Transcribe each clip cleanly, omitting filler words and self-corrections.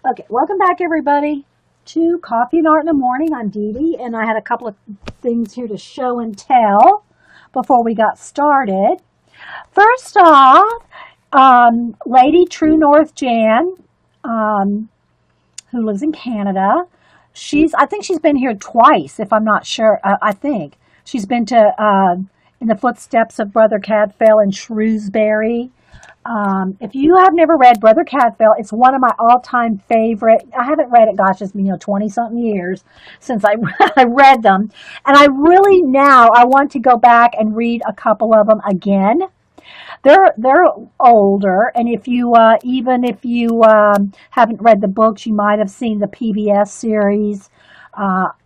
Okay, welcome back everybody to Coffee and Art in the Morning. I'm Dee Dee, and I had a couple of things here to show and tell before we got started. First off, Lady True North Jan, who lives in Canada, I think she's been here twice, if I'm not sure. I think she's been to in the footsteps of Brother Cadfael in Shrewsbury. If you have never read Brother Cadfael, it's one of my all-time favorite. I haven't read it, gosh, it's been 20-something years since I I read them, and I really now I want to go back and read a couple of them again. They're older, and if you even if you haven't read the books, you might have seen the PBS series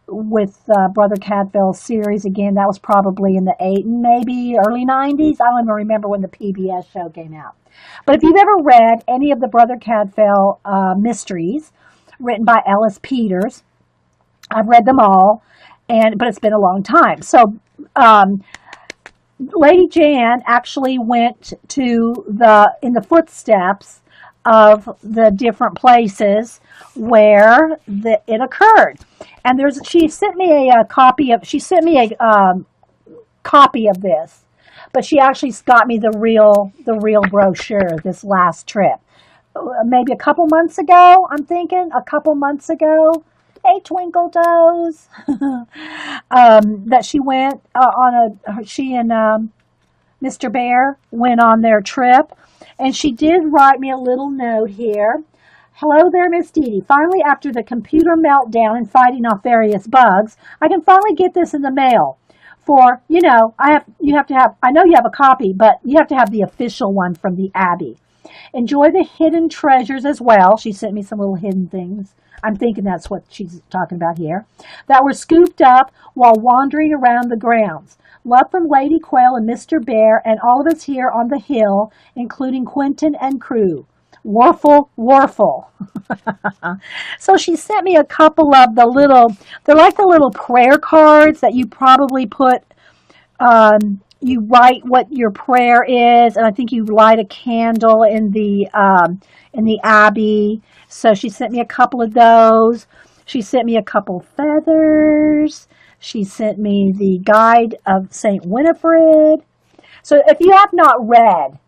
with Brother Cadfael's series. Again, that was probably in the maybe early 90s. I don't even remember when the PBS show came out. But if you've ever read any of the Brother Cadfael mysteries written by Ellis Peters, I've read them all, but it's been a long time. So Lady Jan actually went in the footsteps of the different places where it occurred. And she sent me a copy of this, but she actually got me the real brochure this last trip. Maybe a couple months ago, I'm thinking, a couple months ago. Hey, Twinkle Toes. That she went she and Mr. Bear went on their trip. And she did write me a little note here. Hello there, Miss Dee Dee. Finally, after the computer meltdown and fighting off various bugs, I can finally get this in the mail. For, I know you have a copy, but you have to have the official one from the Abbey. Enjoy the hidden treasures as well. She sent me some little hidden things. I'm thinking that's what she's talking about here. That were scooped up while wandering around the grounds. Love from Lady Quail and Mr. Bear and all of us here on the hill, including Quentin and crew. Warful, Warful. So she sent me a couple of they're like the little prayer cards that you probably put, you write what your prayer is, and I think you light a candle in the Abbey. So she sent me a couple of those. She sent me a couple feathers. She sent me the Guide of St. Winifred. So if you have not read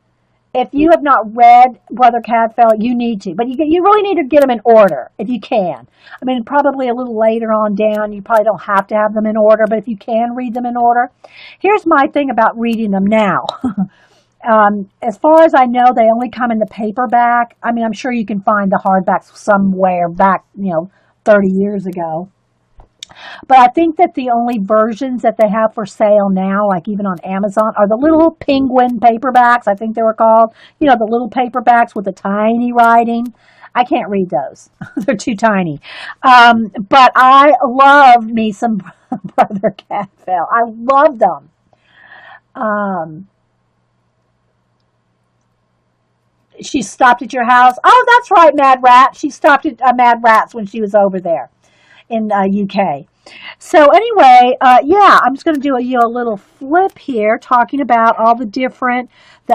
Brother Cadfael, you need to. But you really need to get them in order if you can. I mean, probably a little later on down, you probably don't have to have them in order, but if you can read them in order. Here's my thing about reading them now. As far as I know, they only come in the paperback. I mean, I'm sure you can find the hardbacks somewhere back, 30 years ago. But I think that the only versions that they have for sale now, like even on Amazon, are the little penguin paperbacks, I think they were called. The little paperbacks with the tiny writing. I can't read those. They're too tiny. But I love me some Brother Cadfael. I love them. She stopped at your house. Oh, that's right, Mad Rat. She stopped at Mad Rat's when she was over there in UK. So anyway, I'm just going to do a little flip here, talking about all the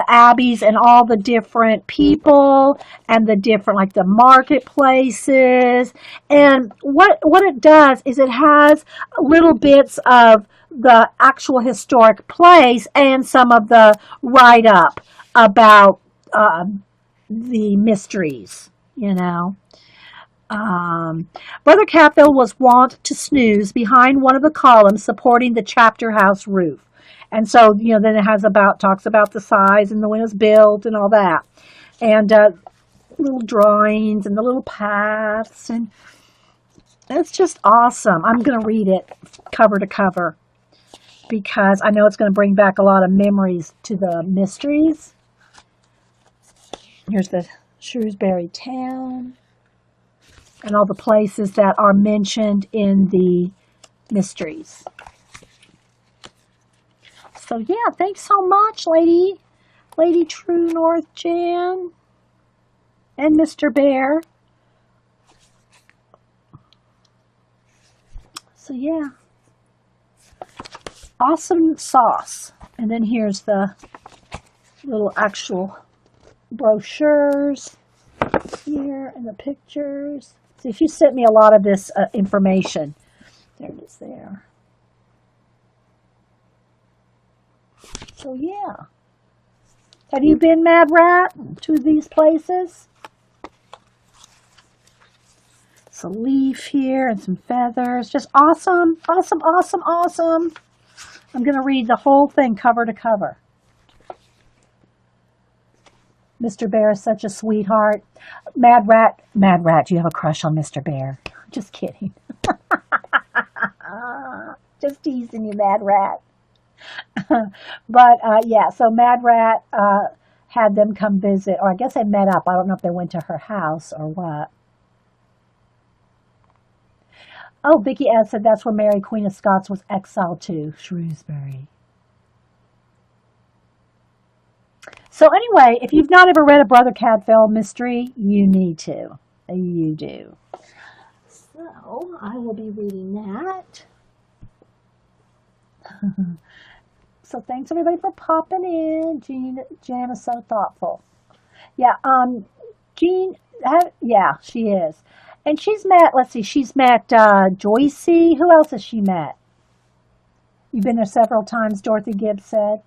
abbeys and all the different people and the different, like the marketplaces. And what it does is it has little bits of the actual historic place and some of the write-up about the mysteries, Brother Cadfael was wont to snooze behind one of the columns supporting the chapter house roof. And so, then it talks about the size and when it was built and all that. And little drawings and the little paths. And it's just awesome. I'm going to read it cover to cover because I know it's going to bring back a lot of memories to the mysteries. Here's the Shrewsbury town and all the places that are mentioned in the mysteries. So yeah, thanks so much, Lady True North Jan and Mr. Bear. So yeah, awesome sauce. And then here's the little actual brochures. here in the pictures. See, she sent me a lot of this information. There it is there. So yeah. Have you been, Mad Rat, to these places? It's a leaf here and some feathers. Just awesome, awesome, awesome, awesome. I'm going to read the whole thing cover to cover. Mr. Bear is such a sweetheart. Mad Rat, do you have a crush on Mr. Bear? Just kidding. Just teasing you, Mad Rat. But yeah, so Mad Rat had them come visit, or I guess they met up. I don't know if they went to her house or what. Oh, Vicky S. said that's where Mary Queen of Scots was exiled to, Shrewsbury. So anyway, if you've not ever read a Brother Cadfael mystery, you need to. You do. So I will be reading that. So thanks everybody for popping in. Jan is so thoughtful. Yeah, Jean, yeah, she is. And she's met, let's see, she's met Joycey. Who else has she met? You've been there several times, Dorothy Gibbs said.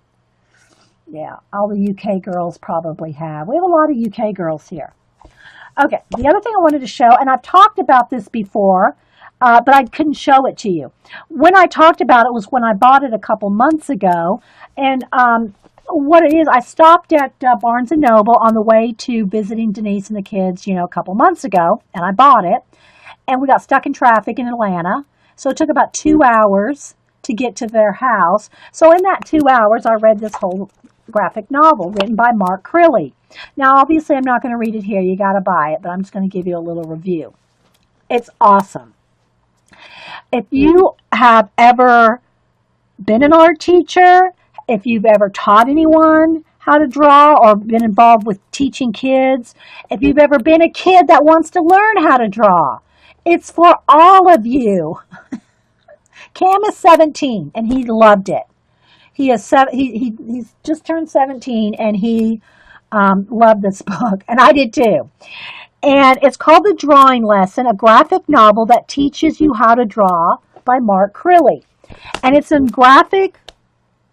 Yeah, all the UK girls probably have. We have a lot of UK girls here. Okay, the other thing I wanted to show, and I've talked about this before, but I couldn't show it to you. When I talked about it was when I bought it a couple months ago. And what it is, I stopped at Barnes & Noble on the way to visiting Denise and the kids, a couple months ago, and I bought it. And we got stuck in traffic in Atlanta, so it took about 2 hours to get to their house. So in that 2 hours, I read this whole graphic novel written by Mark Crilly. Now, obviously, I'm not going to read it here. You got to buy it, but I'm just going to give you a little review. It's awesome. If you have ever been an art teacher, if you've ever taught anyone how to draw or been involved with teaching kids, if you've ever been a kid that wants to learn how to draw, it's for all of you. Cam is 17 and he loved it. He's just turned 17 and he loved this book, and I did too. And it's called The Drawing Lesson, a graphic novel that teaches you how to draw by Mark Crilly. And it's in graphic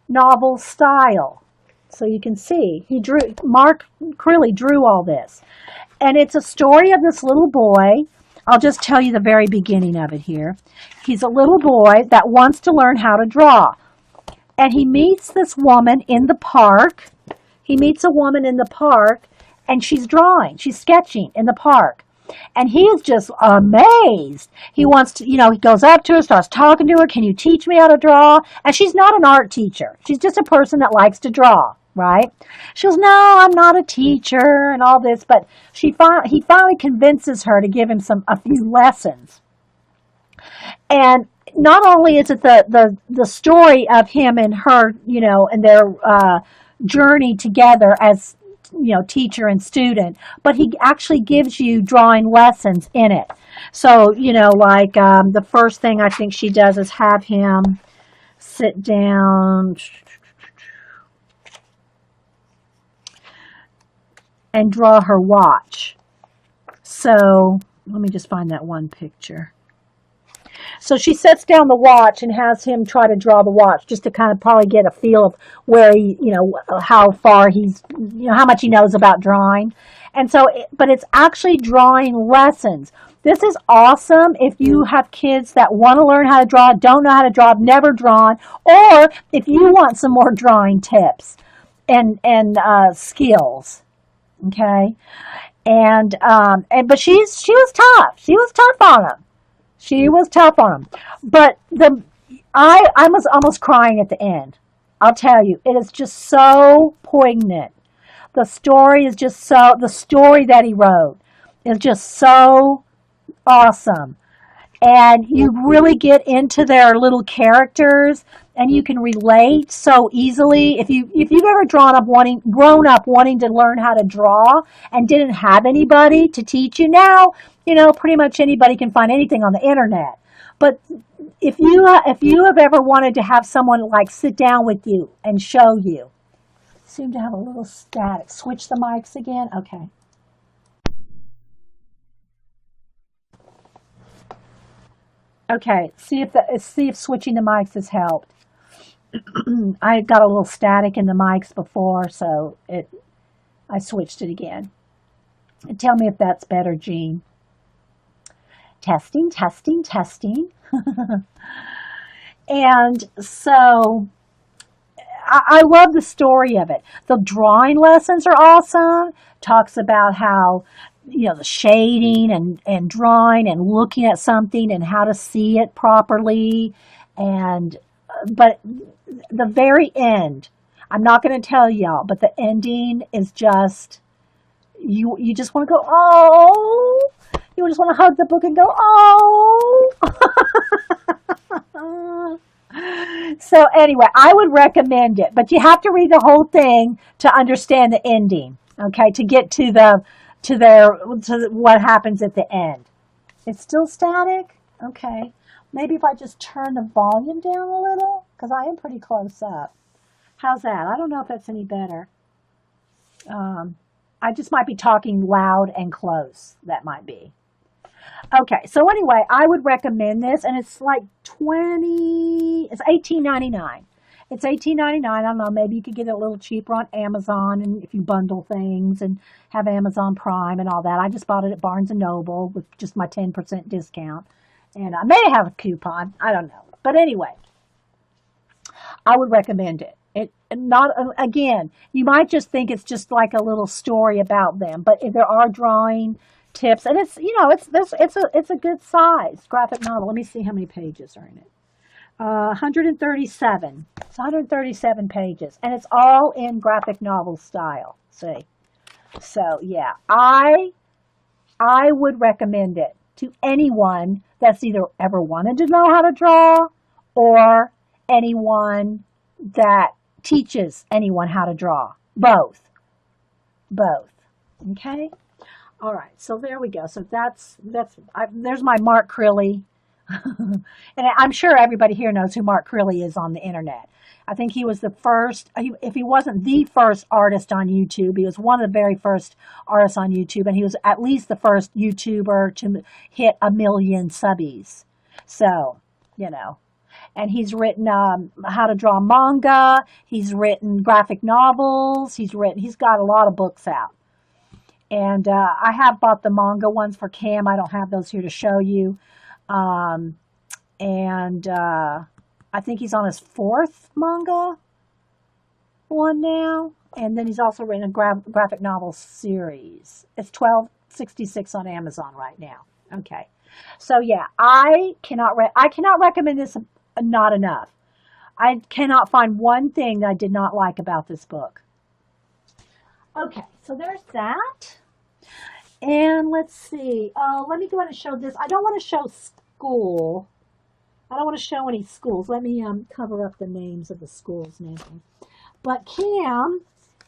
novel style. So you can see, Mark Crilly drew all this. And it's a story of this little boy. I'll just tell you the very beginning of it here. He's a little boy that wants to learn how to draw. And he meets this woman in the park. He meets a woman in the park, and she's drawing. She's sketching in the park. And he is just amazed. He wants to, he goes up to her, starts talking to her. Can you teach me how to draw? And she's not an art teacher. She's just a person that likes to draw, right? She goes, no, I'm not a teacher and all this. But he finally convinces her to give him a few lessons. And not only is it the story of him and her, and their journey together as teacher and student, but he actually gives you drawing lessons in it. So like the first thing I think she does is have him sit down and draw her watch. So let me just find that one picture. So she sets down the watch and has him try to draw the watch, just to kind of probably get a feel of where he, how far he's, how much he knows about drawing. And so, but it's actually drawing lessons. This is awesome if you have kids that want to learn how to draw, don't know how to draw, have never drawn, or if you want some more drawing tips and skills. Okay. But she was tough. She was tough on him. She was tough on him. But I was almost crying at the end. I'll tell you, it is just so poignant. The story that he wrote is just so awesome. And you really get into their little characters, and you can relate so easily. If you've ever grown up wanting to learn how to draw and didn't have anybody to teach you, now pretty much anybody can find anything on the internet. But if you have ever wanted to have someone like sit down with you and show you, seem to have a little static. Switch the mics again. Okay. Okay, see if switching the mics has helped. I got a little static in the mics before, so I switched it again. And tell me if that's better, Jean. Testing, testing, testing. And so I love the story of it. The drawing lessons are awesome. Talks about how, the shading and drawing and looking at something and how to see it properly. And, but the very end, I'm not going to tell y'all, but the ending is just, you just want to go, oh, you just want to hug the book and go, oh. So anyway, I would recommend it, but you have to read the whole thing to understand the ending. Okay, to get to what happens at the end. It's still static. Okay, maybe if I just turn the volume down a little, because I am pretty close up. How's that? I don't know if that's any better. I just might be talking loud and close. That might be. Okay, so anyway, I would recommend this, and it's like it's $18.99. It's $18.99. I don't know, maybe you could get it a little cheaper on Amazon, and if you bundle things and have Amazon Prime and all that. I just bought it at Barnes and Noble with just my 10% discount, and I may have a coupon. I don't know, but anyway, I would recommend it. It not again. You might just think it's just like a little story about them, but if there are drawing tips, and it's a good size graphic novel. Let me see how many pages are in it. 137. It's 137 pages, and it's all in graphic novel style. See, so yeah, I would recommend it to anyone that's either ever wanted to know how to draw, or anyone that teaches anyone how to draw. Both. Okay. All right, so there we go. So there's my Mark Crilly, and I'm sure everybody here knows who Mark Crilly is on the internet. I think he was the first. If he wasn't the first artist on YouTube, he was one of the very first artists on YouTube, and he was at least the first YouTuber to hit 1 million subbies. So, and he's written how to draw manga. He's written graphic novels. He's got a lot of books out. And I have bought the manga ones for Cam. I don't have those here to show you. And I think he's on his 4th manga one now. And then he's also written a graphic novel series. It's $12.66 on Amazon right now. Okay. So yeah, I cannot recommend this not enough. I cannot find one thing that I did not like about this book. Okay, so there's that. And let's see. Let me go ahead and show this. I don't want to show school. I don't want to show any schools. Let me cover up the names of the schools and everything. But Cam,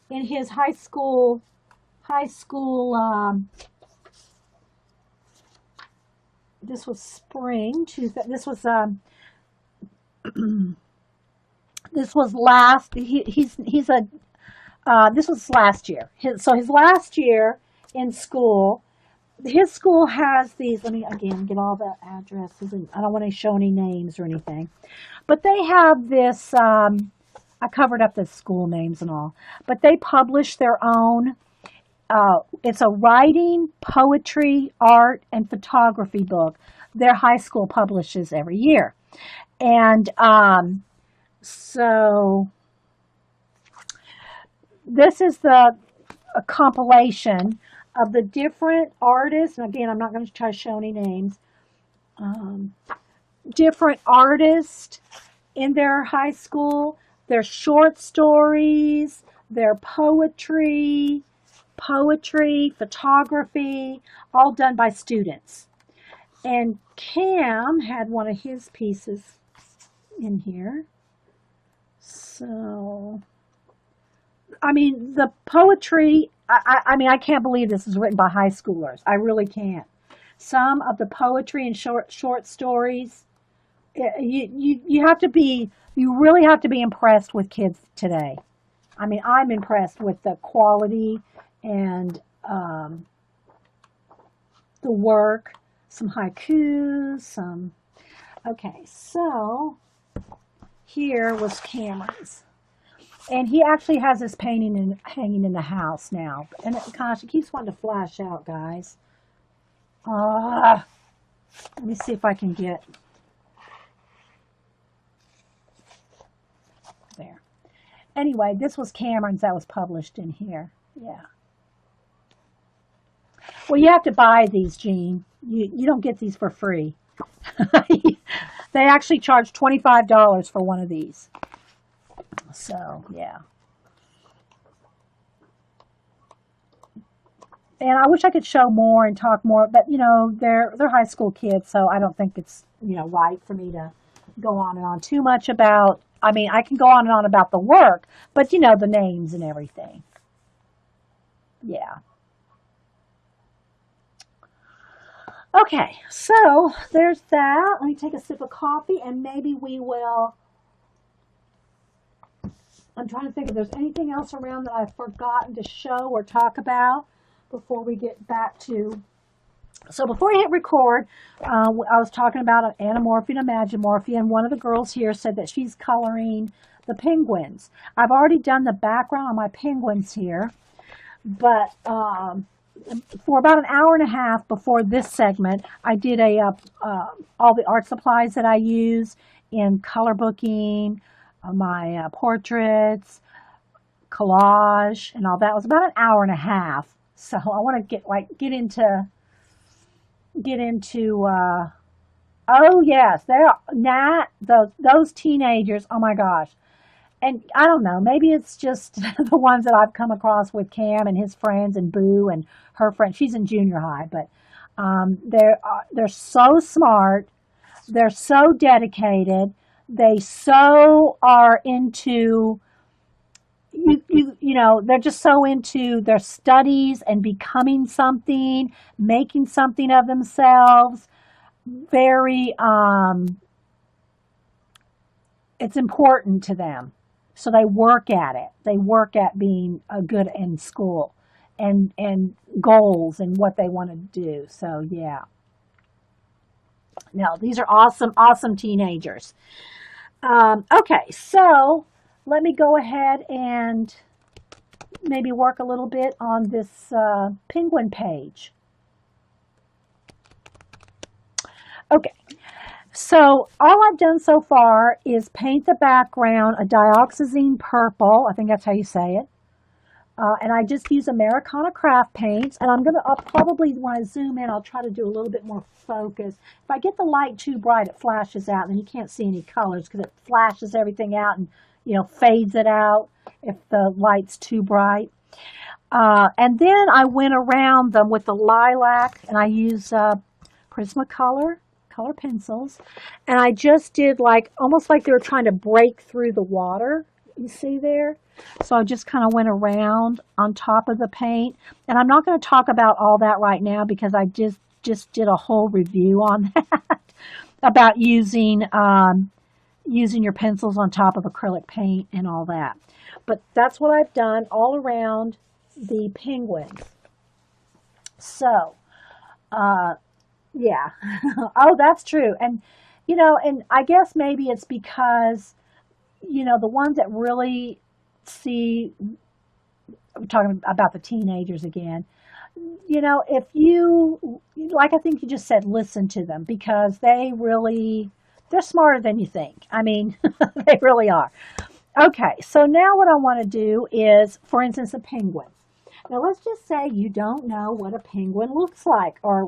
in his high school, this was spring. This was this was last. This was last year. His last year in school, his school has these. Let me again get all the addresses, and I don't want to show any names or anything, but they have this. I covered up the school names and all, but they publish their own. It's a writing, poetry, art, and photography book. Their high school publishes every year, and so. This is a compilation of the different artists, and again, I'm not going to try to show any names, different artists in their high school, their short stories, their poetry, photography, all done by students. And Cam had one of his pieces in here. So... I mean, the poetry, I mean, I can't believe this is written by high schoolers. I really can't. Some of the poetry and short stories, you really have to be impressed with kids today. I mean, I'm impressed with the quality and the work, some haikus, Okay, so here was Cameron's. And he actually has this painting hanging in the house now. And gosh, it keeps wanting to flash out, guys. Let me see if I can get there. Anyway, this was Cameron's that was published in here. Yeah. Well, you have to buy these, Jean. You don't get these for free. They actually charge $25 for one of these. So, yeah. And I wish I could show more and talk more, but they're high school kids, so I don't think it's right for me to go on and on too much about. I mean, I can go on and on about the work, but the names and everything. Yeah. Okay, so there's that. Let me take a sip of coffee, and maybe we will. I'm trying to think if there's anything else around that I've forgotten to show or talk about before we get back to. So before I hit record, I was talking about Anamorphia and Imagimorphia, and one of the girls here said that she's coloring the penguins. I've already done the background on my penguins here, but for about an hour and a half before this segment, I did all the art supplies that I use in color booking, my portraits, collage, and all that. It was about an hour and a half. So I want to get into. Oh yes, they are those teenagers. Oh my gosh. And I don't know, maybe it's just the ones that I've come across with Cam and his friends and Boo and her friend. She's in junior high, but they're so smart. They're so dedicated. They so are into they're just so into their studies and becoming something, making something of themselves. Very it's important to them. So they work at it. They work at being good in school and goals and what they want to do. So yeah. No, these are awesome teenagers. Okay, so let me go ahead and maybe work a little bit on this penguin page. Okay, so all I've done so far is paint the background a dioxazine purple. I think that's how you say it. And I just use Americana craft paints. And I'll probably, when I zoom in, I'll try to do a little bit more focus. If I get the light too bright, it flashes out, and you can't see any colors because it flashes everything out and, fades it out if the light's too bright. And then I went around them with the lilac, and I use Prismacolor color pencils, and I just did almost like they were trying to break through the water. You see there? So I just kind of went around on top of the paint, and I'm not going to talk about all that right now because I just did a whole review on that about using your pencils on top of acrylic paint and all that. But that's what I've done all around the penguins. So, yeah. Oh, that's true. And, and I guess maybe it's because, the ones that really see, I'm talking about the teenagers again, if you, like I think you just said, listen to them because they're smarter than you think. I mean, they really are. Okay, so now what I want to do is, for instance, a penguin. Now let's just say you don't know what a penguin looks like, or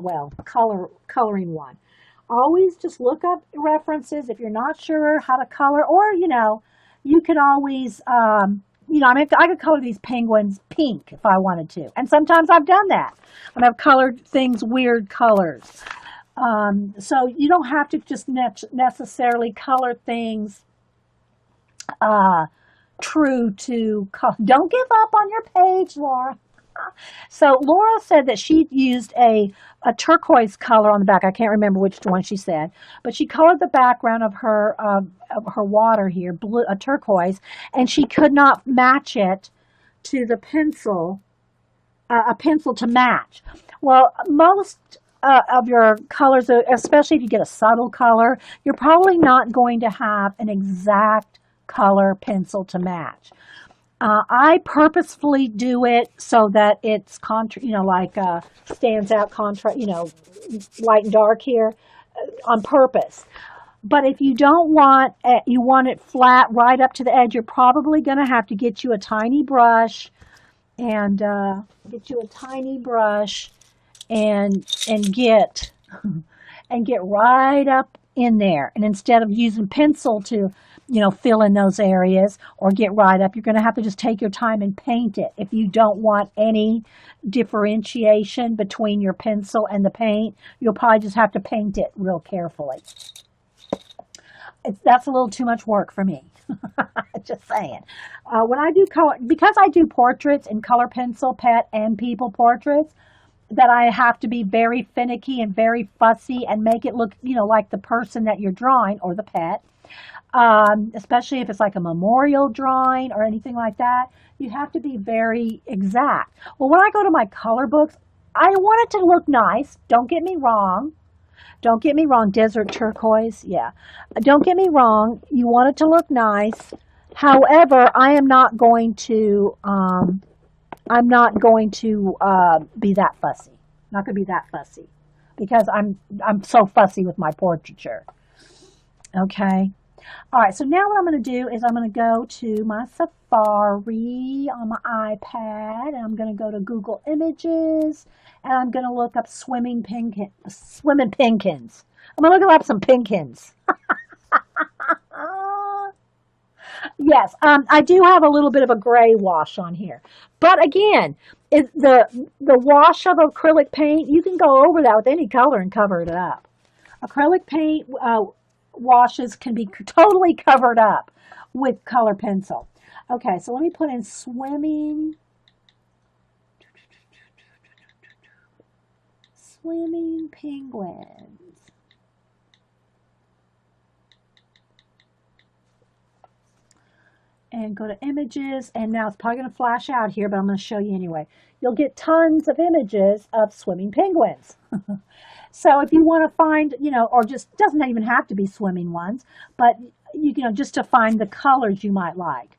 coloring one. Always just look up references if you're not sure how to color, or you can always I could color these penguins pink if I wanted to, and sometimes I've done that. And I've colored things weird colors. So you don't have to just necessarily color things true to color. Don't give up on your page, Laura. So Laura said that she used a turquoise color on the back. I can't remember which one she said, but she colored the background of her water here, blue, a turquoise, and she could not match it to the pencil, a pencil to match. Well, most of your colors, especially if you get a subtle color, you're probably not going to have an exact color pencil to match. I purposefully do it so that it's stands out light and dark here on purpose. But if you don't want you want it flat right up to the edge, you're probably going to have to get you a tiny brush and get and get right up in there. And instead of using pencil to, fill in those areas or get right up, you're going to have to just take your time and paint it. If you don't want any differentiation between your pencil and the paint, you'll probably just have to paint it real carefully. That's a little too much work for me. Just saying. When I do color, because I do portraits in color pencil, pet and people portraits, that I have to be very finicky and very fussy and make it look, like the person that you're drawing or the pet. Especially if it's like a memorial drawing or anything like that, you have to be very exact. Well, when I go to my color books, I want it to look nice. Don't get me wrong. Desert turquoise. Yeah. Don't get me wrong. You want it to look nice. However, I am not going to, be that fussy. Not going to be that fussy because I'm so fussy with my portraiture. Okay. All right. So now what I'm going to do is I'm going to go to my Safari on my iPad and I'm going to go to Google Images and I'm going to look up swimming pinkins. I'm going to look up some pinkins. Yes, I do have a little bit of a gray wash on here. But again, the wash of acrylic paint, you can go over that with any color and cover it up. Acrylic paint washes can be totally covered up with color pencil. Okay, so let me put in swimming penguins. And go to images, and now it's probably going to flash out here, but I'm going to show you anyway. You'll get tons of images of swimming penguins. So if you want to find, or just doesn't even have to be swimming ones, but just to find the colors you might like.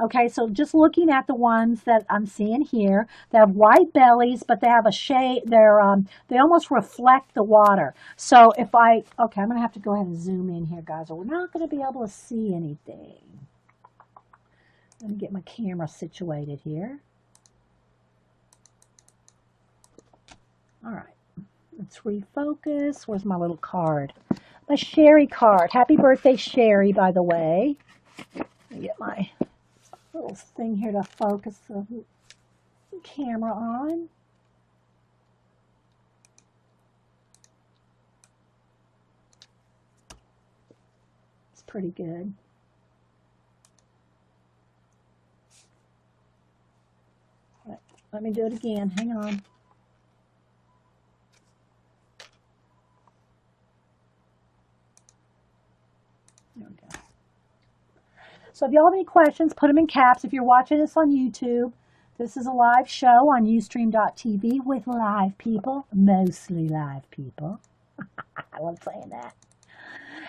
Okay, so just looking at the ones that I'm seeing here, they have white bellies, but they have a shade. They almost reflect the water. So I'm going to have to go ahead and zoom in here, guys, or we're not going to be able to see anything. Let me get my camera situated here. All right, let's refocus. Where's my little card? My Sherry card. Happy birthday, Sherry, by the way. Let me get my little thing here to focus the camera on. It's pretty good. Let me do it again. Hang on. There we go. So if y'all have any questions, put them in caps. If you're watching this on YouTube, this is a live show on Ustream.tv with live people, mostly live people. I love saying that.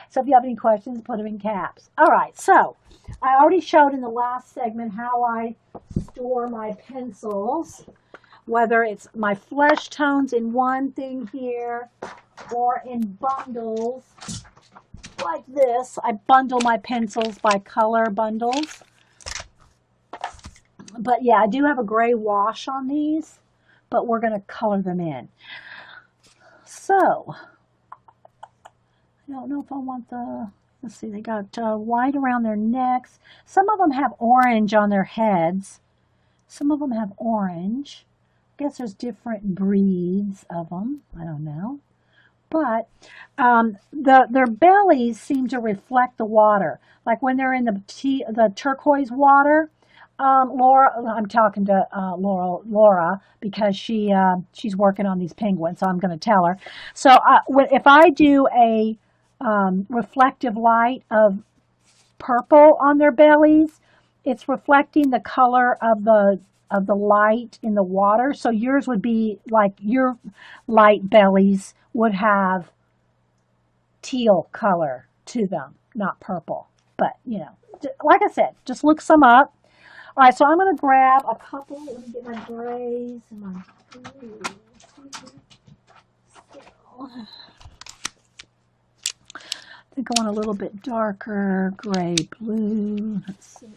So if you have any questions, put them in caps. All right, so I already showed in the last segment how I store my pencils, whether it's my flesh tones in one thing here or in bundles like this. I bundle my pencils by color bundles. But yeah, I do have a gray wash on these, but we're going to color them in. So I don't know if I want let's see, they got white around their necks. Some of them have orange on their heads. Some of them have orange. I guess there's different breeds of them. I don't know. But their bellies seem to reflect the water. Like when they're in the turquoise water, Laura, I'm talking to Laura because she's working on these penguins, so I'm going to tell her. So if I do a reflective light of purple on their bellies, it's reflecting the color of the of the light in the water. So yours would be like your light bellies would have teal color to them, not purple. But, you know, like I said, just look some up. All right, so I'm going to grab a couple. Let me get my grays and my blues. I think I want a little bit darker gray blue. Let's see.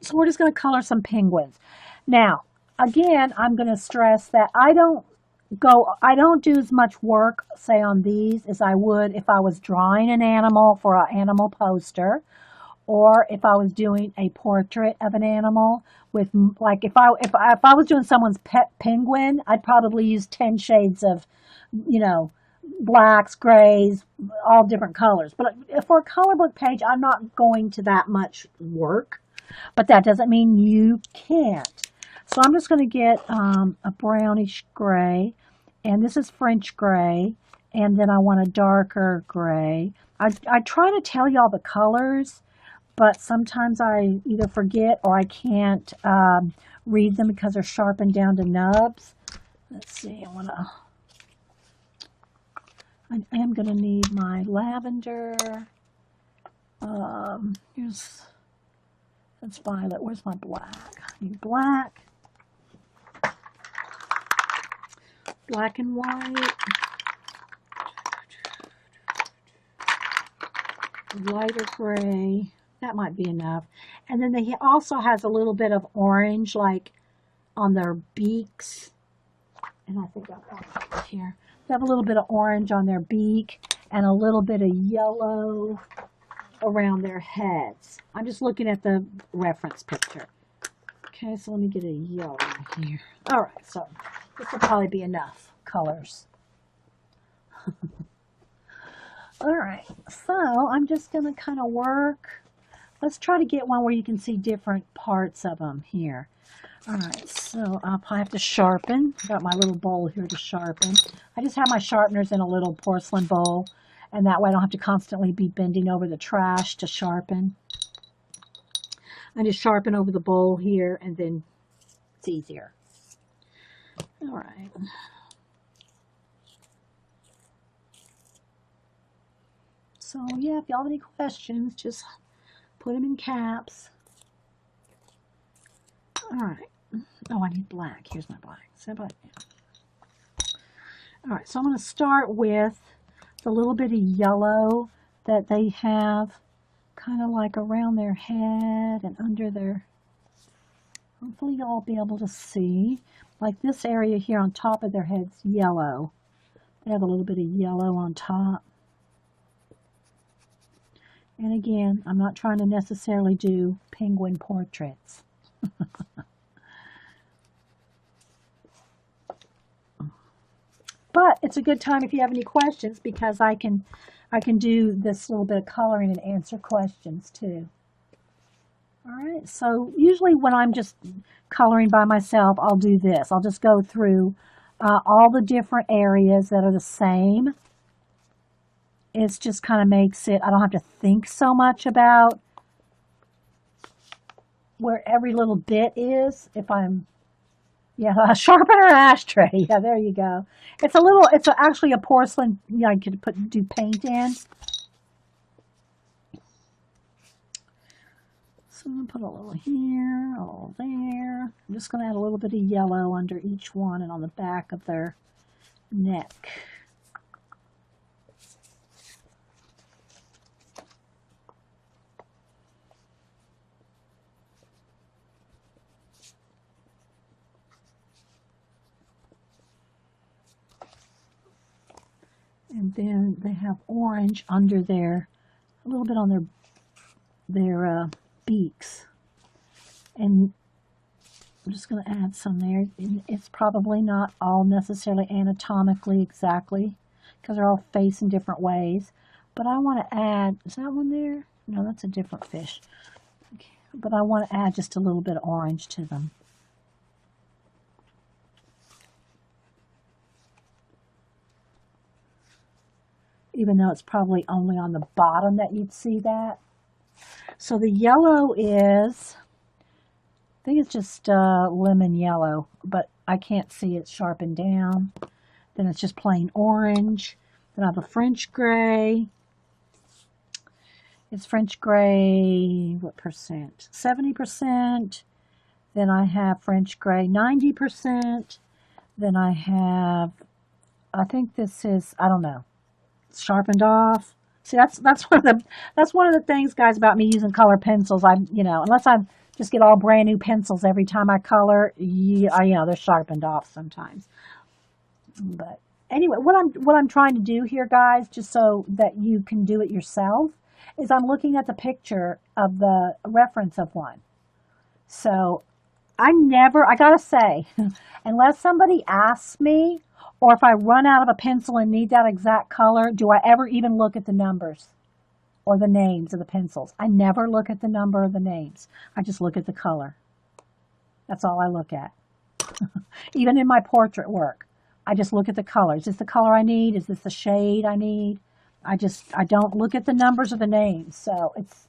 So we're just going to color some penguins. Now, again, I'm going to stress that I don't do as much work, say, on these as I would if I was drawing an animal for an animal poster, or if I was doing a portrait of an animal with, like, if I was doing someone's pet penguin, I'd probably use 10 shades of, you know, blacks, grays, all different colors. But for a color book page, I'm not going to that much work, but that doesn't mean you can't. So I'm just going to get a brownish gray, and this is French gray, and then I want a darker gray. I try to tell y'all the colors, but sometimes I either forget or I can't read them because they're sharpened down to nubs. Let's see, I am going to need my lavender. That's violet. Where's my black? I need black. Black and white. Lighter gray. That might be enough. And then he also has a little bit of orange, like on their beaks. And I think I've got it here. They have a little bit of orange on their beak and a little bit of yellow around their heads. I'm just looking at the reference picture. Okay, so let me get a yellow here. All right, so this will probably be enough colors. All right, so I'm just going to kind of work. Let's try to get one where you can see different parts of them here. All right, so I'll probably have to sharpen. Got my little bowl here to sharpen. I just have my sharpeners in a little porcelain bowl, and that way I don't have to constantly be bending over the trash to sharpen. I just sharpen over the bowl here, and then it's easier. All right. So yeah, if y'all have any questions, just put them in caps. All right. Oh, I need black. Here's my black. So black. All right, so I'm going to start with the little bit of yellow that they have kind of like around their head and under their, hopefully y'all will be able to see, like this area here on top of their head's yellow. They have a little bit of yellow on top. And again, I'm not trying to necessarily do penguin portraits. But it's a good time if you have any questions, because I can do this little bit of coloring and answer questions too. All right, so usually when I'm just coloring by myself, I'll do this. I'll just go through all the different areas that are the same. It just kind of makes it, I don't have to think so much about where every little bit is. If I'm, yeah, a sharpener ashtray. Yeah, there you go. It's actually a porcelain, you know, you could do paint in. So I'm going to put a little here, a little there. I'm just going to add a little bit of yellow under each one and on the back of their neck. And then they have orange under their, a little bit on their beaks. And I'm just going to add some there. And it's probably not all necessarily anatomically exactly, because they're all facing different ways. But I want to add, is that one there? No, that's a different fish. Okay. But I want to add just a little bit of orange to them. Even though it's probably only on the bottom that you'd see that. So the yellow is, I think it's just lemon yellow, but I can't see it sharpened down. Then it's just plain orange. Then I have a French gray. It's French gray, what percent? 70%. Then I have French gray, 90%. Then I have, I think this is, I don't know, sharpened off. See, that's one of the things, guys, about me using color pencils. Unless I just get all brand new pencils every time I color, they're sharpened off sometimes. But anyway, what I'm trying to do here, guys, just so that you can do it yourself, is I'm looking at the picture of the reference of one. So I gotta say, unless somebody asks me, or if I run out of a pencil and need that exact color, do I ever even look at the numbers or the names of the pencils? I never look at the number or the names. I just look at the color. That's all I look at. Even in my portrait work, I just look at the color. Is this the color I need? Is this the shade I need? I don't look at the numbers or the names. So it's,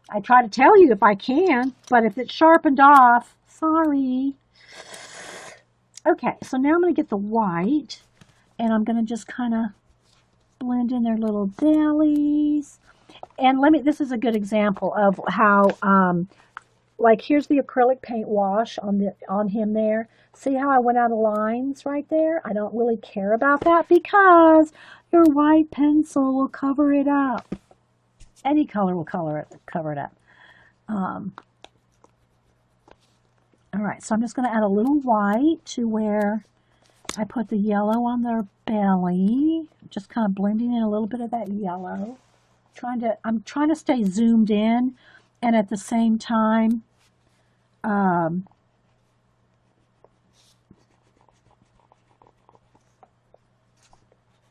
I try to tell you if I can, but if it's sharpened off, sorry. Okay, so now I'm going to get the white, and I'm going to just kind of blend in their little bellies. And this is a good example of how, like, here's the acrylic paint wash on him there. See how I went out of lines right there? I don't really care about that because your white pencil will cover it up. Any color will cover it up. All right, so I'm just going to add a little white to where I put the yellow on their belly. Just kind of blending in a little bit of that yellow. I'm trying to stay zoomed in, and at the same time,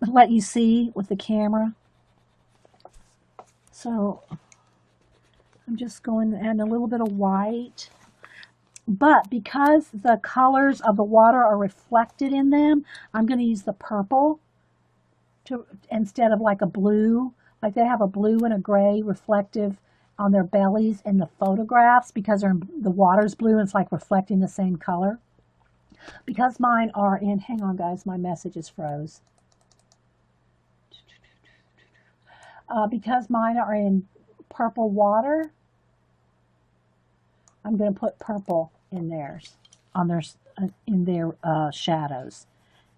let you see with the camera. So I'm just going to add a little bit of white. But because the colors of the water are reflected in them, I'm going to use the purple instead of like a blue. Like they have a blue and a gray reflective on their bellies in the photographs because the water's blue and it's like reflecting the same color. Because mine are in, hang on guys, my messages froze. Because mine are in purple water, I'm going to put purple in theirs, in their shadows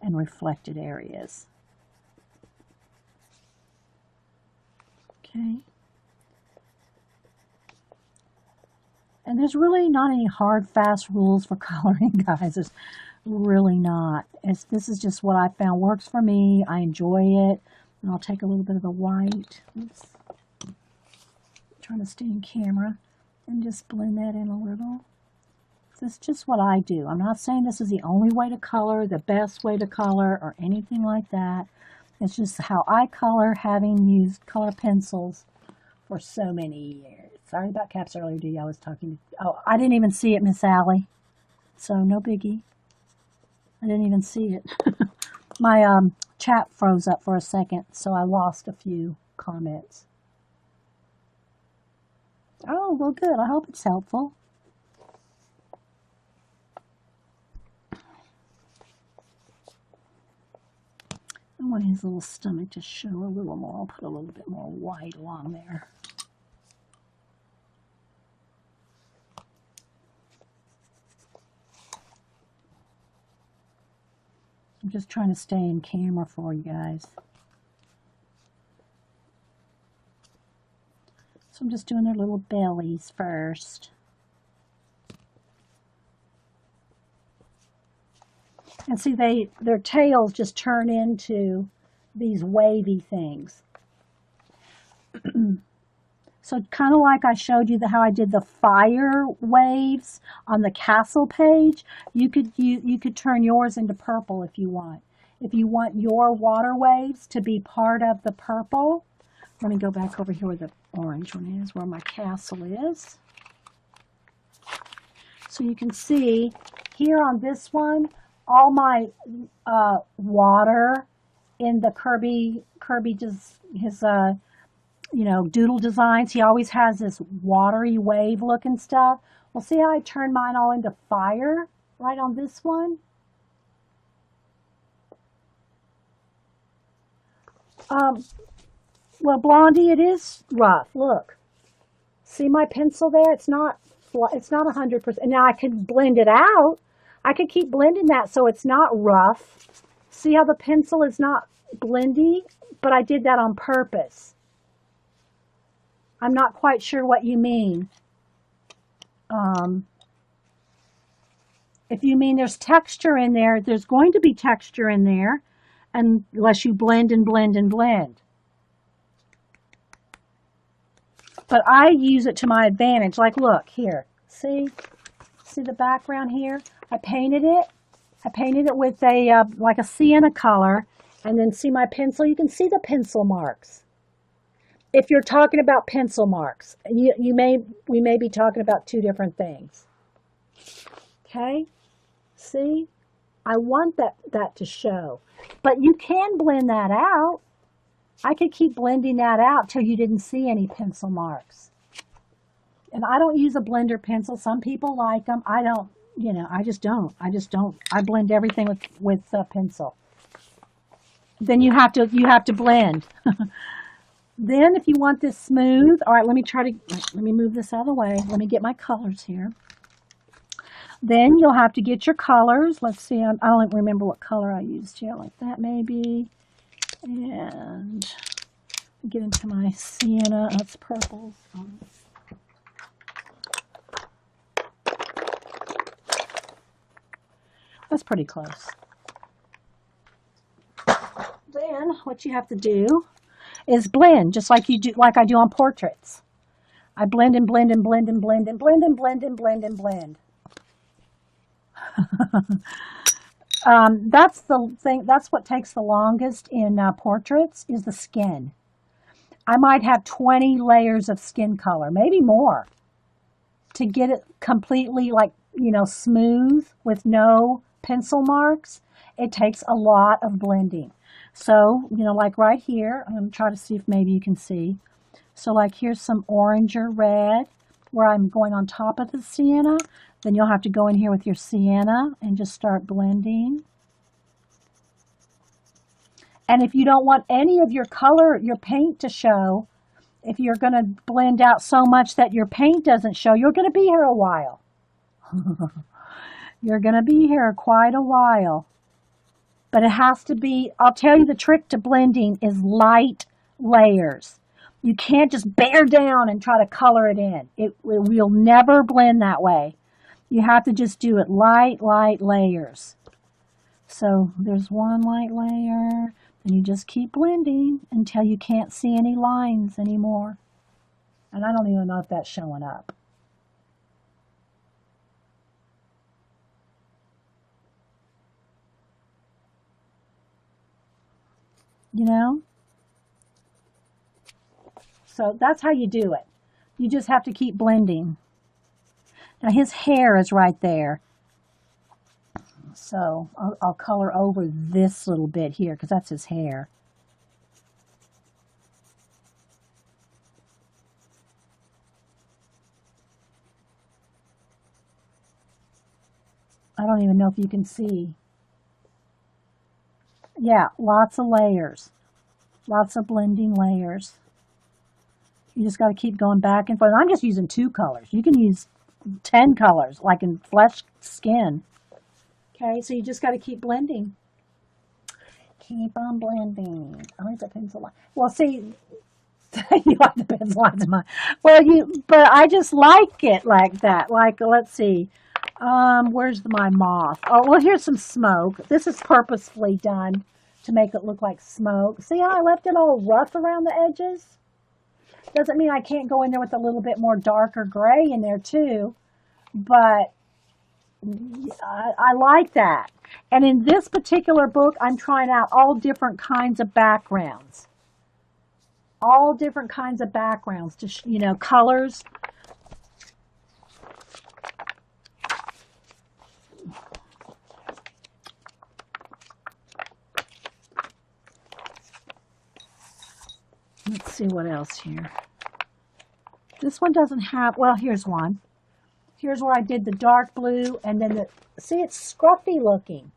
and reflected areas. Okay. And there's really not any hard, fast rules for coloring, guys. There's really not. This is just what I found works for me. I enjoy it. And I'll take a little bit of the white. Oops. I'm trying to stay in camera. And just blend that in a little. This is just what I do. I'm not saying this is the only way to color, the best way to color, or anything like that. It's just how I color, having used color pencils for so many years. Sorry about caps earlier, D. I was talking to... Oh, I didn't even see it, Miss Allie. So, no biggie. I didn't even see it. My chat froze up for a second, so I lost a few comments. Oh, well, good. I hope it's helpful. I want his little stomach to show a little more. I'll put a little bit more white along there. I'm just trying to stay in camera for you guys. So I'm just doing their little bellies first. And see, their tails just turn into these wavy things. So kind of like I showed you how I did the fire waves on the castle page, you could turn yours into purple if you want. If you want your water waves to be part of the purple, let me go back over here where the orange one is, where my castle is. So you can see here on this one, all my water in the Kerby just his you know, doodle designs. He always has this watery wave looking stuff. Well, see how I turned mine all into fire right on this one? Um, well, Blondie, it is rough. Look. See my pencil there? It's not 100%. Now I could blend it out. I could keep blending that so it's not rough. See how the pencil is not blendy? But I did that on purpose. I'm not quite sure what you mean. If you mean there's texture in there, there's going to be texture in there unless you blend and blend and blend. But I use it to my advantage. Like, look, here. See the background here? I painted it. I painted it with a like a sienna color. And then see my pencil? You can see the pencil marks. If you're talking about pencil marks, we may be talking about two different things. Okay? See? I want that to show. But you can blend that out. I could keep blending that out till you didn't see any pencil marks. And I don't use a blender pencil. Some people like them. I don't, you know, I just don't. I blend everything with a pencil. Then you have to blend. Then if you want this smooth, all right, let me move this out of the way. Let me get my colors here. Then you'll have to get your colors. Let's see, I don't remember what color I used here, like that maybe. And get into my sienna, that's purple. That's pretty close. Then what you have to do is blend, just like I do on portraits. I blend and blend and blend and blend and blend and blend and blend and blend. That's the thing. That's what takes the longest in portraits is the skin. I might have 20 layers of skin color, maybe more, to get it completely like, you know, smooth with no pencil marks. It takes a lot of blending. So, you know, like right here, I'm going to try to see if maybe you can see. So like here's some orange or red where I'm going on top of the sienna. Then you'll have to go in here with your sienna and just start blending. And if you don't want any of your color, your paint to show, if you're going to blend out so much that your paint doesn't show, you're going to be here a while. You're going to be here quite a while. But it has to be, I'll tell you the trick to blending is light layers. You can't just bear down and try to color it in. We'll never blend that way. You have to just do it light layers. So there's one light layer, and you just keep blending until you can't see any lines anymore. And I don't even know if that's showing up. You know? So that's how you do it. You just have to keep blending. Now his hair is right there. So I'll color over this little bit here because that's his hair. I don't even know if you can see. Yeah, lots of layers. Lots of blending layers. You just got to keep going back and forth. I'm just using 2 colors. You can use 10 colors, like in flesh skin. Okay, so you just got to keep blending. Keep on blending. I like the pencil line. Well, see, you like the pencil lines in mine. Well, but I just like it like that. Like, let's see. Where's my moth? Oh, well, here's some smoke. This is purposefully done to make it look like smoke. See how I left it all rough around the edges? Doesn't mean I can't go in there with a little bit more darker gray in there too, but I like that. And in this particular book, I'm trying out all different kinds of backgrounds. All different kinds of backgrounds to, you know, colors. Let's see what else here. This one doesn't have, well, here's one. Here's where I did the dark blue, and then see, it's scruffy looking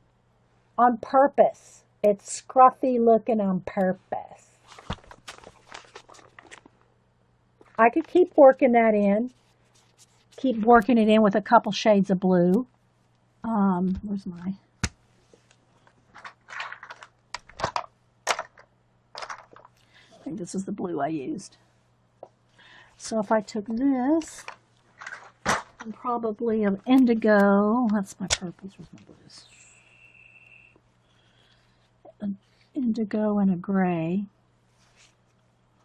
on purpose. It's scruffy looking on purpose. I could keep working that in. Keep working it in with a couple shades of blue. Where's my... I think this is the blue I used. So if I took this, and probably an indigo, that's my purples, where's my blues? An indigo and a gray.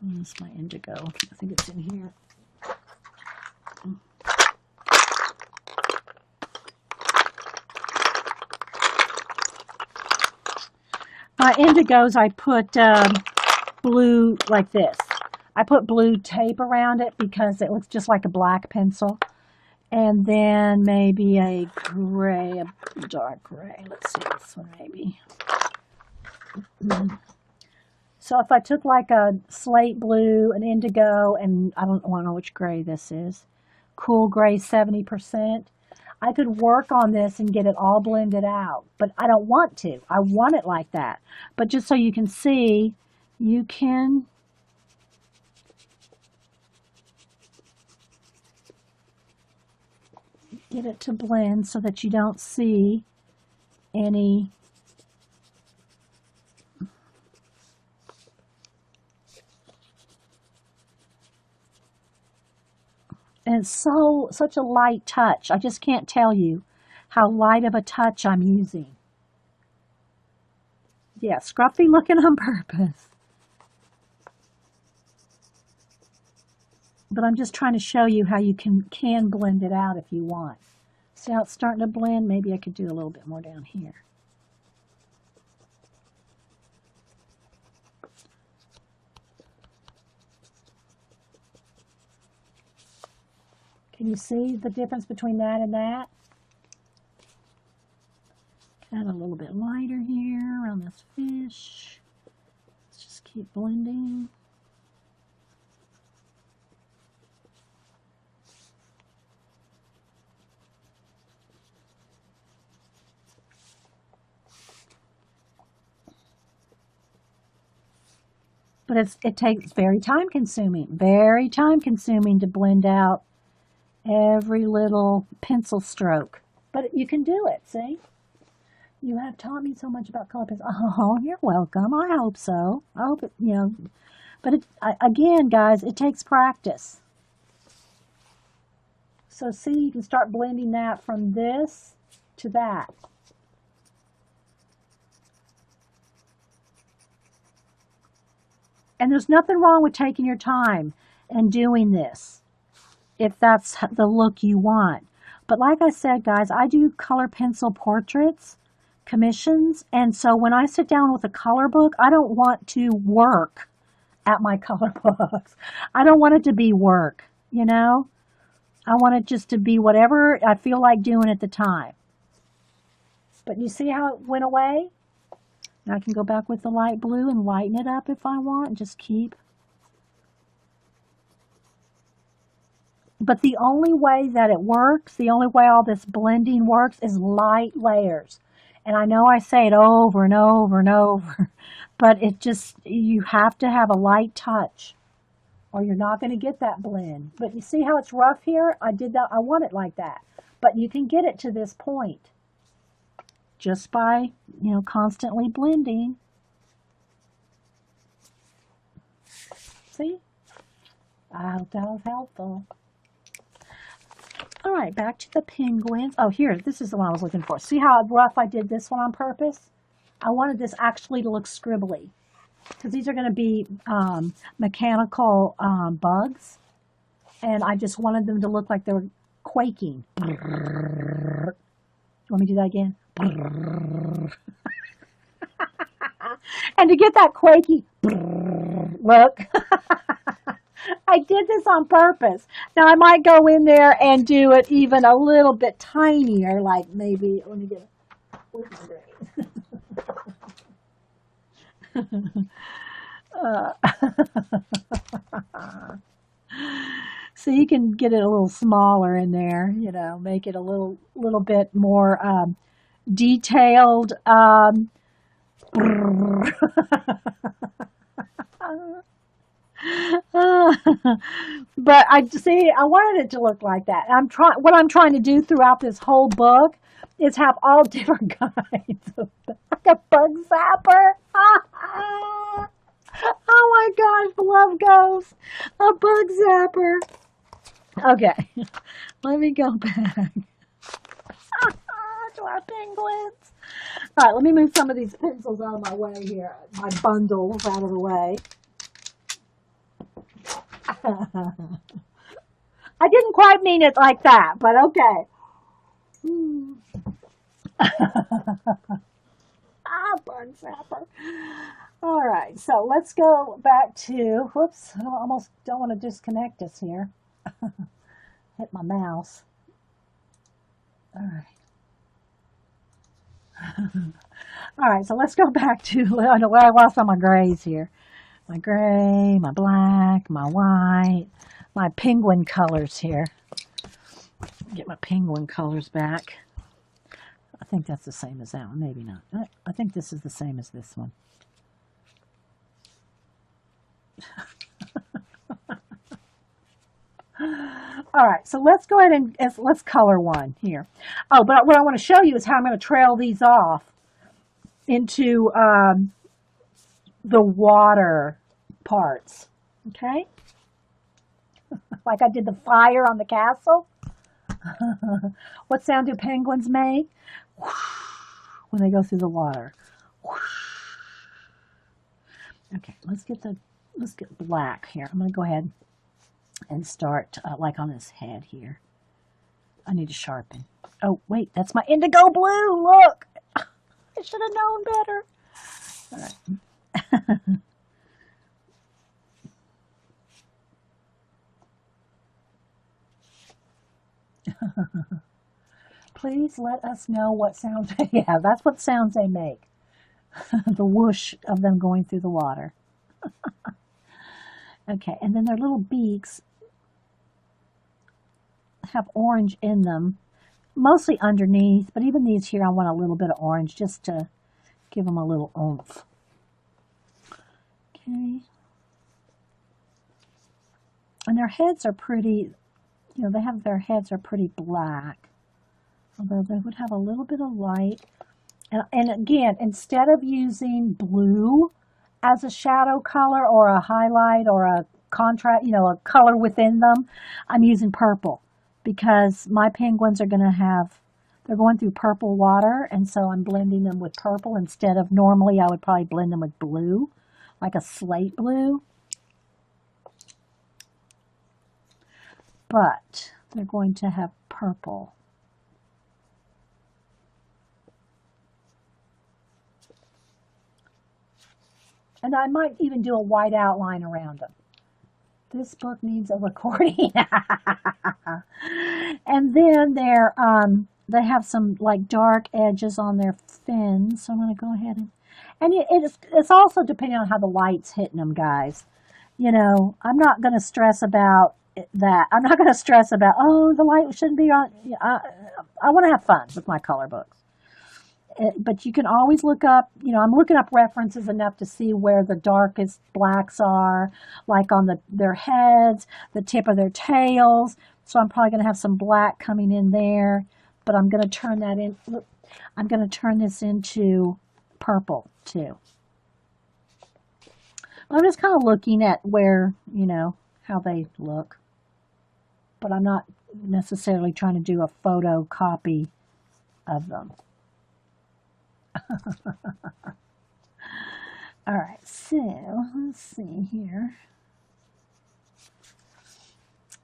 That's my indigo. I think it's in here. My indigos, I put blue like this. I put blue tape around it because it looks just like a black pencil. And then maybe a gray, a dark gray. Let's see this one maybe. So if I took like a slate blue, an indigo, and I don't know which gray this is, cool gray 70%, I could work on this and get it all blended out. But I don't want to. I want it like that. But just so you can see, you can get it to blend so that you don't see any and it's such a light touch. I just can't tell you how light of a touch I'm using. Yeah, scruffy looking on purpose. But I'm just trying to show you how you can blend it out if you want. See how it's starting to blend? Maybe I could do a little bit more down here. Can you see the difference between that and that? Kind of a little bit lighter here around this fish. Let's just keep blending. But it takes very time consuming to blend out every little pencil stroke. But you can do it, see? You have taught me so much about color pencil. Oh, you're welcome. I hope so. I hope it, you know. But again, guys, it takes practice. So see, you can start blending that from this to that. And there's nothing wrong with taking your time and doing this, if that's the look you want. But like I said, guys, I do color pencil portraits, commissions, and so when I sit down with a color book, I don't want to work at my color books. I don't want it to be work, you know? I want it just to be whatever I feel like doing at the time. But you see how it went away? Now I can go back with the light blue and lighten it up if I want, and just keep. But the only way that it works, the only way all this blending works is light layers. And I know I say it over and over and over, but it just, you have to have a light touch or you're not going to get that blend. But you see how it's rough here? I did that, I want it like that. But you can get it to this point just by, you know, constantly blending. See? I hope that was helpful. All right, back to the penguins. Oh, here, this is the one I was looking for. See how rough I did this one on purpose? I wanted this actually to look scribbly because these are going to be mechanical bugs, and I just wanted them to look like they were quaking. You want me to do that again? And to get that quaky look, I did this on purpose. Now I might go in there and do it even a little bit tinier, like maybe, let me get it. Uh, so you can get it a little smaller in there, you know, make it a little bit more detailed. But I see. I wanted it to look like that. I'm trying. What I'm trying to do throughout this whole book is have all different kinds of like a bug zapper. Oh my gosh, love goes a bug zapper. Okay, let me go back to our penguins. All right, let me move some of these pencils out of my way here. My bundles out of the way. I didn't quite mean it like that, but okay. Bug zapper. All right, so let's go back to, whoops, I almost don't want to disconnect us here. Hit my mouse. All right. All right, so let's go back to, I know where I lost all my grays here. My gray, my black, my white, my penguin colors here. Get my penguin colors back. I think that's the same as that one. Maybe not. I think this is the same as this one. All right, so let's go ahead and let's color one here. Oh, but what I want to show you is how I'm going to trail these off into the water parts. Okay? Like I did the fire on the castle. What sound do penguins make? When they go through the water. Okay, let's get black here. I'm going to go ahead and start like on his head here. I need to sharpen. Oh, wait, that's my indigo blue. Look, I should have known better. All right. Please let us know what sounds. Yeah, that's what sounds they make. The whoosh of them going through the water. Okay, and then their little beaks have orange in them, mostly underneath, but even these here I want a little bit of orange just to give them a little oomph. Okay. And their heads are pretty, you know, their heads are pretty black, although they would have a little bit of light. And again, instead of using blue as a shadow color or a highlight or a contrast, you know, a color within them, I'm using purple because my penguins are going to have, they're going through purple water, and so I'm blending them with purple instead of, normally I would probably blend them with blue, like a slate blue. But they're going to have purple. And I might even do a white outline around them. This book needs a recording. And then they have some like dark edges on their fins. So I'm going to go ahead and it's also depending on how the light's hitting them, guys. You know, I'm not going to stress about that. I'm not going to stress about, oh, the light shouldn't be on. I want to have fun with my color books. But you can always look up, you know, I'm looking up references enough to see where the darkest blacks are, like on their heads, the tip of their tails. So I'm probably going to have some black coming in there, but I'm going to turn that in. Look, I'm going to turn this into purple too. I'm just kind of looking at where, you know, how they look, but I'm not necessarily trying to do a photocopy of them. All right, so let's see here.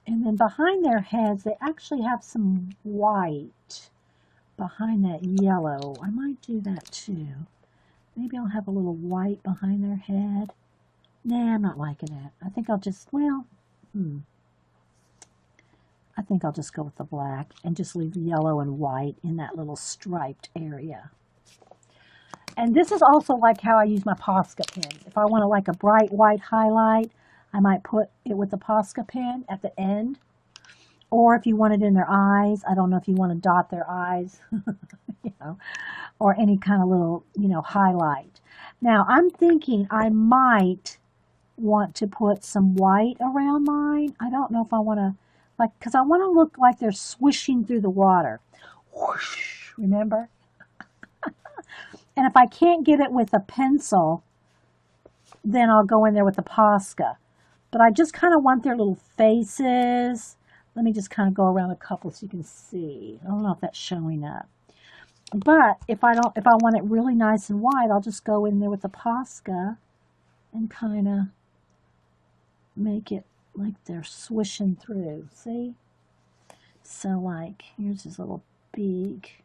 And then behind their heads, they actually have some white behind that yellow. I might do that too. Maybe I'll have a little white behind their head. Nah, I'm not liking that. I think I'll just, well, I think I'll just go with the black and just leave the yellow and white in that little striped area. And this is also like how I use my Posca pen. If I want to like a bright white highlight, I might put it with the Posca pen at the end. Or if you want it in their eyes, I don't know if you want to dot their eyes, you know, or any kind of little, you know, highlight. Now, I'm thinking I might want to put some white around mine. I don't know if I want to, like, because I want to look like they're swishing through the water. Whoosh, remember? And if I can't get it with a pencil, then I'll go in there with the Posca. But I just kind of want their little faces. Let me just kind of go around a couple so you can see. I don't know if that's showing up. But if I want it really nice and white, I'll just go in there with the Posca and kind of make it like they're swishing through. See? So like, here's this little beak.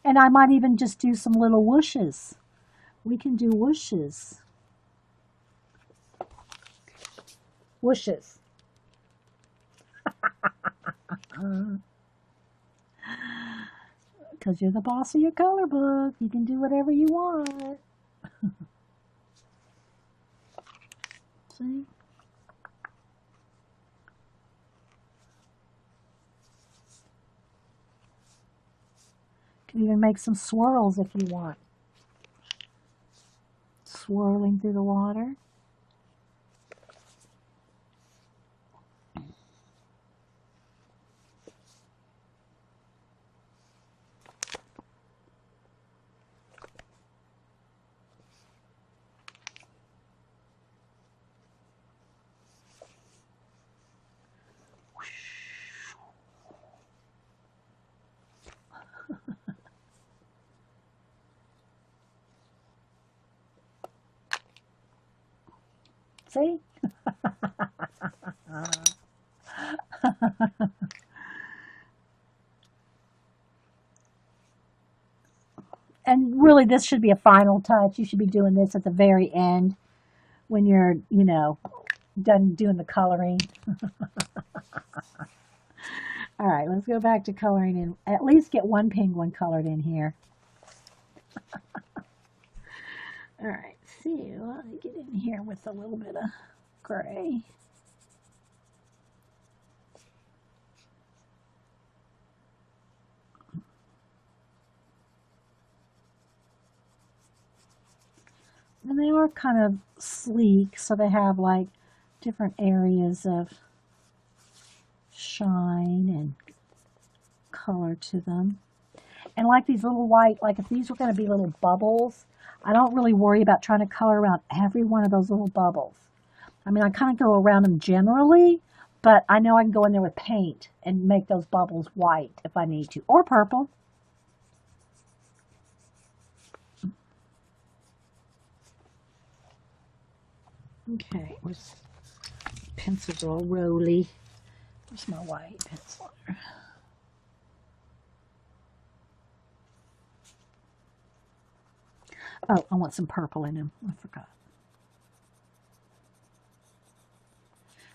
And I might even just do some little whooshes. We can do whooshes. Whooshes. Because you're the boss of your color book. You can do whatever you want. See? You can even make some swirls if you want. Swirling through the water. See? And really, this should be a final touch. You should be doing this at the very end when you're, you know, done doing the coloring. All right, let's go back to coloring and at least get one penguin colored in here. All right, see, let me get in here with a little bit of gray. And they are kind of sleek, so they have like different areas of shine and color to them. And like these little white, like if these were going to be little bubbles, I don't really worry about trying to color around every one of those little bubbles. I mean, I kind of go around them generally, but I know I can go in there with paint and make those bubbles white if I need to, or purple. Okay, where's pencils all rolly? Where's my white pencil? Oh, I want some purple in him. I forgot.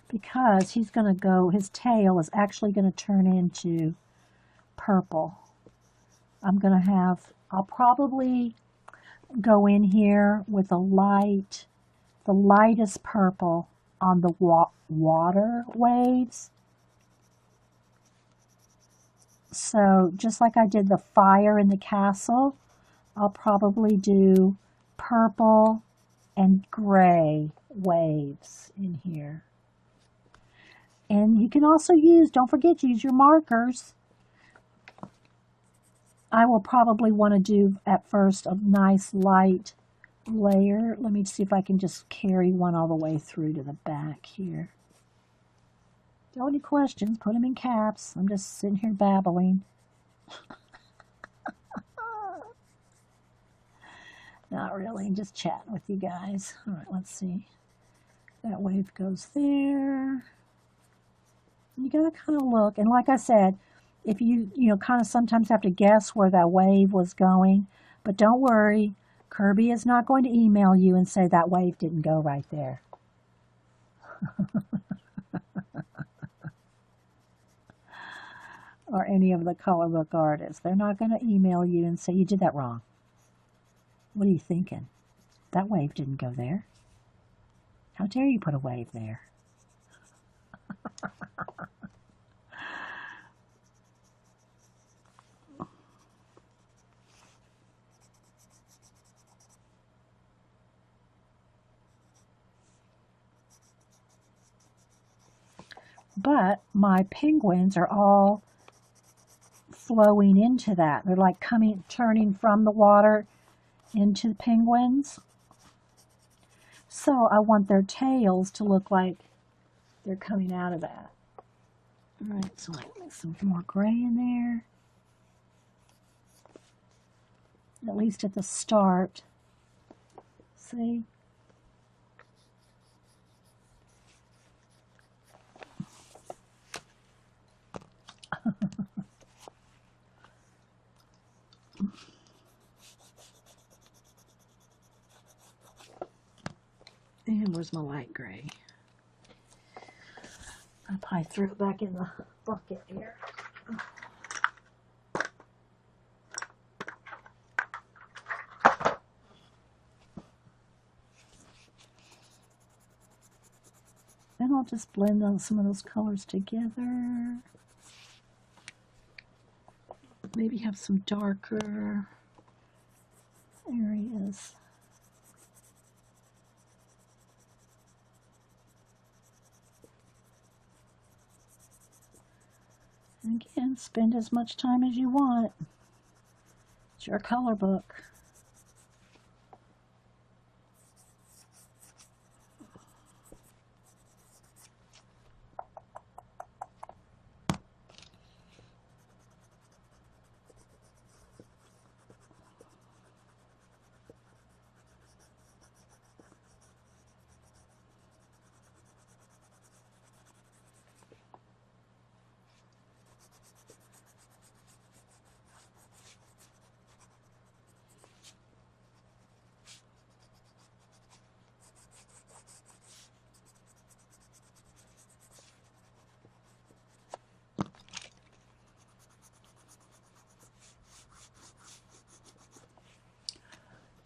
Because he's going to go, his tail is actually going to turn into purple. I'm going to have, I'll probably go in here with the lightest purple on the water waves. So just like I did the fire in the castle, I'll probably do purple and gray waves in here. And you can also use, don't forget to use your markers. I will probably want to do at first a nice light layer. Let me see if I can just carry one all the way through to the back here. If you have any questions, put them in caps. I'm just sitting here babbling. Not really, just chatting with you guys. All right, let's see. That wave goes there. You gotta kind of look, and like I said, if you kind of sometimes have to guess where that wave was going, but don't worry, Kerby is not going to email you and say that wave didn't go right there. or any of the color book artists. They're not going to email you and say, you did that wrong. What are you thinking? That wave didn't go there. How dare you put a wave there? But my penguins are all flowing into that. They're like turning from the water into the penguins. So I want their tails to look like they're coming out of that. All right, so I put some more gray in there. At least at the start. See? And where's my light gray? I probably threw it back in the bucket here. Then I'll just blend some of those colors together. Maybe have some darker areas. Again, spend as much time as you want. It's your color book.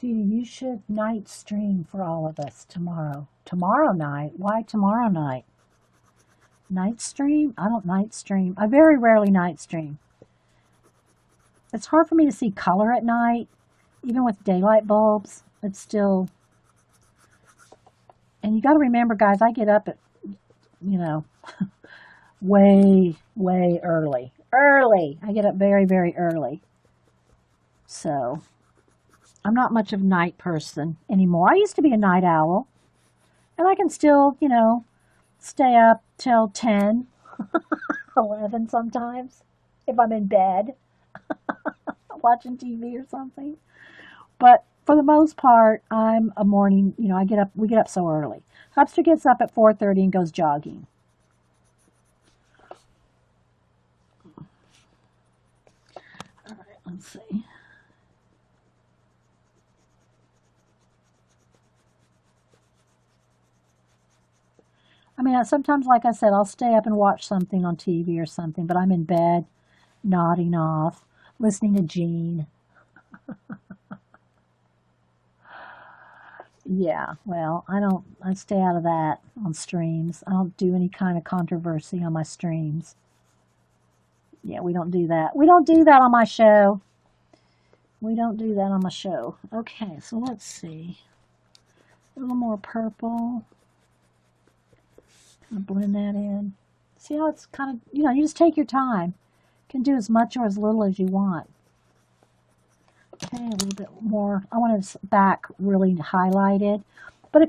You should night stream for all of us tomorrow. Tomorrow night? Why tomorrow night? Night stream? I don't night stream. I very rarely night stream. It's hard for me to see color at night. Even with daylight bulbs, it's still... And you got to remember, guys, I get up at, you know, way early. I get up very, very early. So... I'm not much of a night person anymore. I used to be a night owl. And I can still, you know, stay up till 10, 11 sometimes, if I'm in bed, watching TV or something. But for the most part, I'm a morning, you know, we get up so early. Hubster gets up at 4:30 and goes jogging. All right, let's see. I mean, sometimes, like I said, I'll stay up and watch something on TV or something, but I'm in bed, nodding off, listening to Gene. Yeah, well, I stay out of that on streams. I don't do any kind of controversy on my streams. Yeah, we don't do that. We don't do that on my show. We don't do that on my show. Okay, so let's see. A little more purple. Blend that in. See how it's kind of, you know, you just take your time. You can do as much or as little as you want. Okay, a little bit more. I want his back really highlighted. But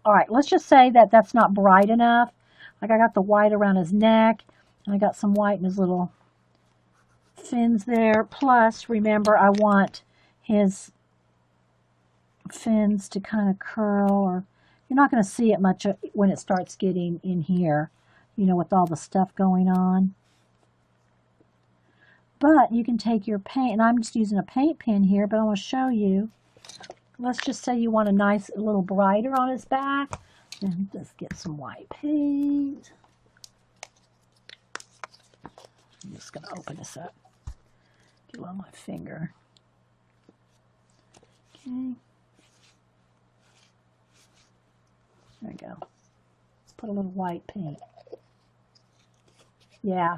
all right, let's just say that that's not bright enough. Like I got the white around his neck, and I got some white in his little fins there. Plus, remember, I want his fins to kind of curl, or you're not going to see it much when it starts getting in here, you know, with all the stuff going on. But you can take your paint, and I'm just using a paint pen here, but I want to show you. Let's just say you want a little brighter on his back. And just get some white paint. I'm just going to open this up. Get it on my finger. Okay. There we go. Let's put a little white paint. Yeah.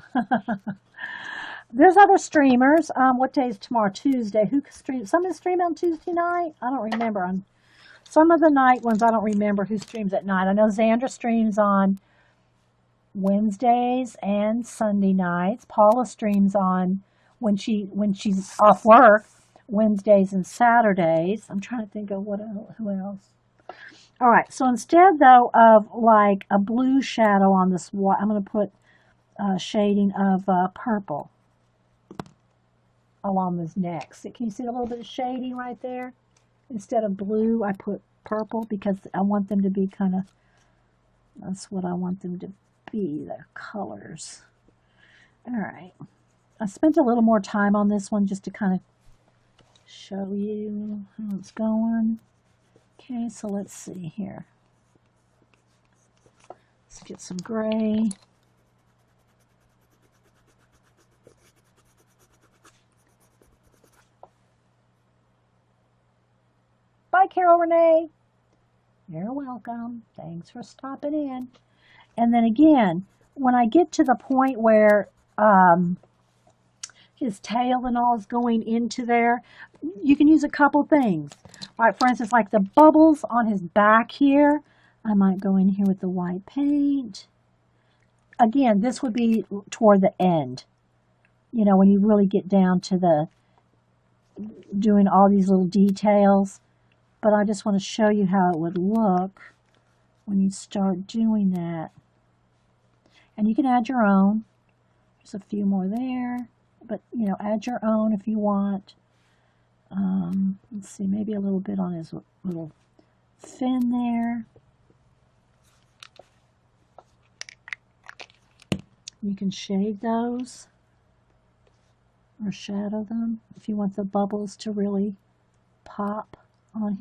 There's other streamers. What day is tomorrow? Tuesday. Who streams? Someone stream on Tuesday night? I don't remember. On some of the night ones, I don't remember who streams at night. I know Xandra streams on Wednesdays and Sunday nights. Paula streams on when she's off work, Wednesdays and Saturdays. I'm trying to think of who else. All right. So instead though of like a blue shadow on this white, I'm going to put shading of purple along his neck. So can you see a little bit of shading right there? Instead of blue, I put purple because I want them to be kind of, that's what I want them to be, their colors. All right. I spent a little more time on this one just to kind of show you how it's going. Okay, so let's see here. Let's get some gray. Bye, Carol Renee. You're welcome. Thanks for stopping in. And then again, when I get to the point where his tail and all is going into there, you can use a couple things. All right, for instance, like the bubbles on his back here, I might go in here with the white paint. Again, this would be toward the end. You know, when you really get down to the doing all these little details. But I just want to show you how it would look when you start doing that. And you can add your own. There's a few more there. But, you know, add your own if you want. Let's see, maybe a little bit on his little fin there. You can shade those or shadow them if you want the bubbles to really pop on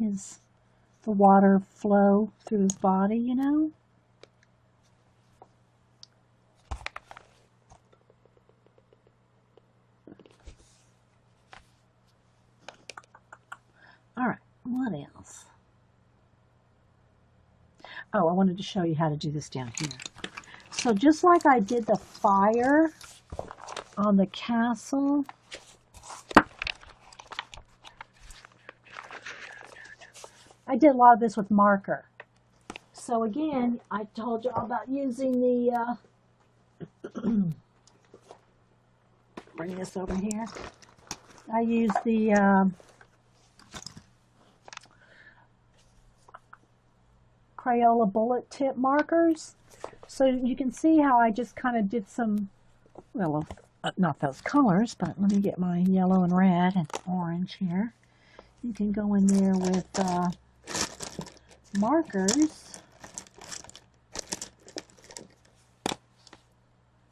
the water flow through his body, you know. All right, what else? Oh, I wanted to show you how to do this down here. So just like I did the fire on the castle, I did a lot of this with marker. So again, I told you all about using the, bring this over here. I use the Crayola bullet tip markers. So you can see how I just kind of did some, well, not those colors, but let me get my yellow and red and orange here. You can go in there with markers.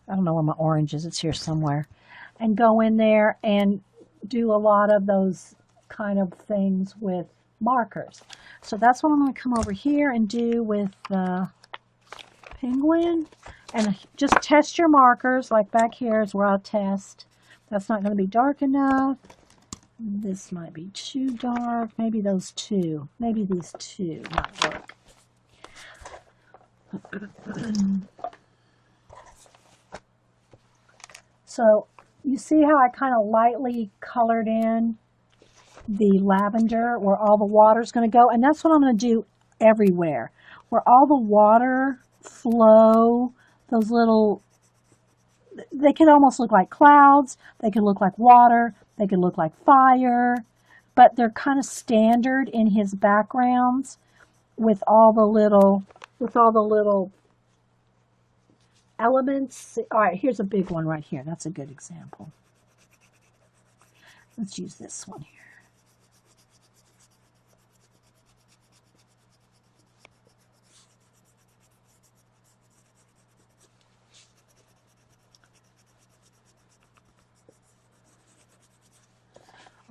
I don't know where my orange is. It's here somewhere. And go in there and do a lot of those kind of things with markers. So that's what I'm going to come over here and do with the penguin. And just test your markers. Like back here is where I'll test. That's not going to be dark enough. This might be too dark. Maybe those two. Maybe these two might work. So you see how I kind of lightly colored in the lavender where all the water is going to go? And that's what I'm going to do everywhere. Where all the water flow, those little, they can almost look like clouds. They can look like water. They can look like fire. But they're kind of standard in his backgrounds with all the little elements. All right, here's a big one right here. That's a good example. Let's use this one here.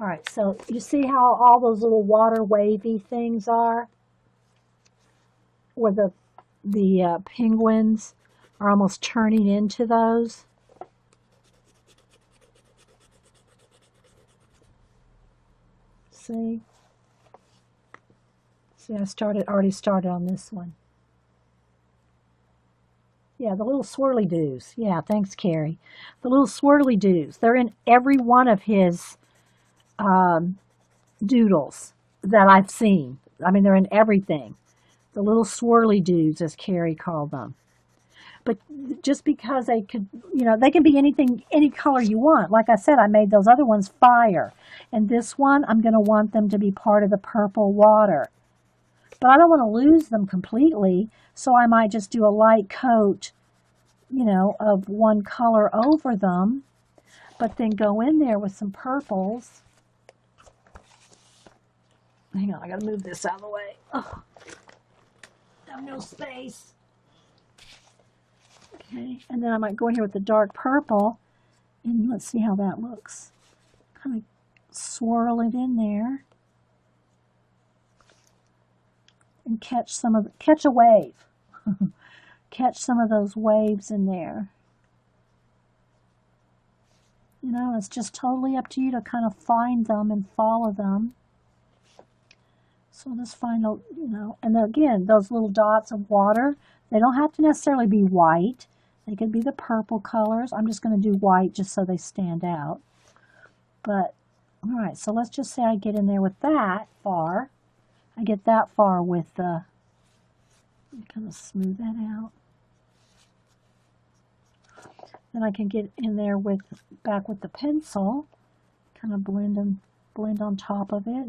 All right, so you see how all those little water wavy things are? Where the penguins are almost turning into those. See? See, already started on this one. Yeah, the little swirly doos. Yeah, thanks, Carrie. The little swirly doos. They're in every one of his um, doodles that I've seen. I mean, they're in everything. The little swirly doos, as Carrie called them. But just because they could, they can be anything, any color you want. Like I said, I made those other ones fire. And this one, I'm going to want them to be part of the purple water. But I don't want to lose them completely, so I might just do a light coat, of one color over them, but then go in there with some purples. Hang on, I gotta move this out of the way. Oh, I have no space. Okay, and then I might go in here with the dark purple, and let's see how that looks. Kind of swirl it in there, and catch a wave. Catch some of those waves in there. It's just totally up to you to kind of find them and follow them. So just find, and again, those little dots of water, they don't have to necessarily be white. They could be the purple colors. I'm just going to do white just so they stand out. But, all right, so let's just say I get in there with that far. I get that far with the, kind of smooth that out. Then I can get in there back with the pencil, kind of blend on top of it,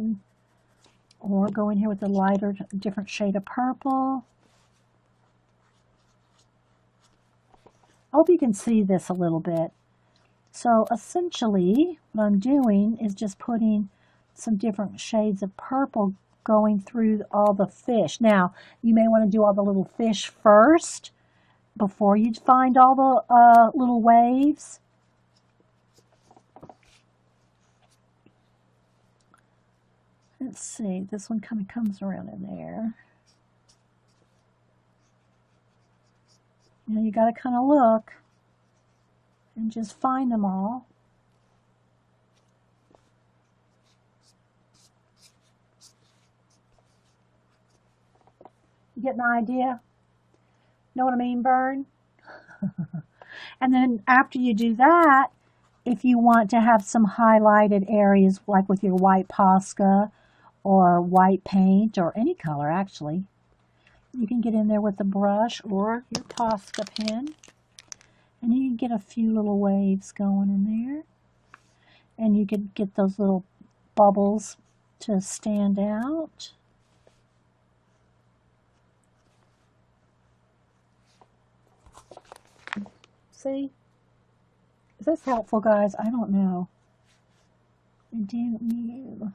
or go in here with a lighter, different shade of purple. I hope you can see this a little bit. So essentially, what I'm doing is just putting some different shades of purple going through all the fish. Now, you may want to do all the little fish first, before you find all the little waves. Let's see, this one kind of comes around in there. You got to kind of look and just find them all. You get an idea? Know what I mean, Vern? And then after you do that, if you want to have some highlighted areas, like with your white Posca or white paint or any color actually, you can get in there with a brush or your Posca pen, and you can get a few little waves going in there, and you can get those little bubbles to stand out. See? Is this helpful, guys? I don't know. Damn you.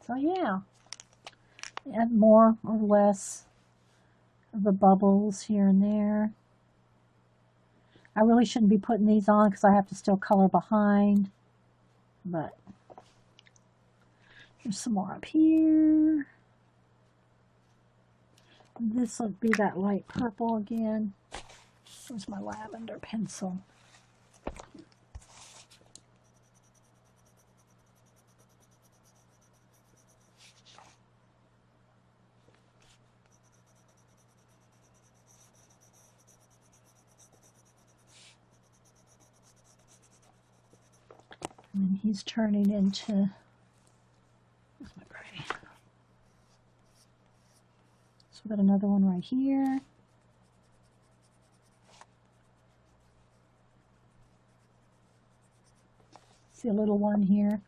So yeah, add more or less of the bubbles here and there. I really shouldn't be putting these on because I have to still color behind, but there's some more up here. This will be that light purple again. Where's my lavender pencil? And he's turning into, where's my gray? So we've got another one right here. See a little one here.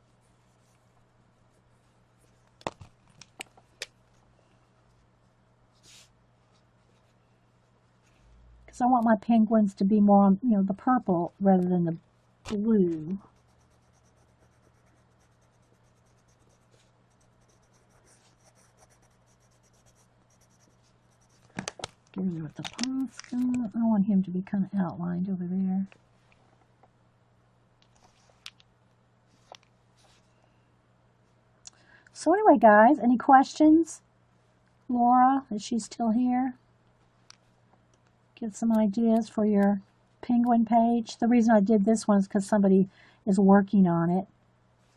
Because I want my penguins to be more on, the purple rather than the blue. Get in there with the Posca. I want him to be kind of outlined over there. So anyway, guys, any questions? Laura, is she still here? Get some ideas for your penguin page. The reason I did this one is because somebody is working on it,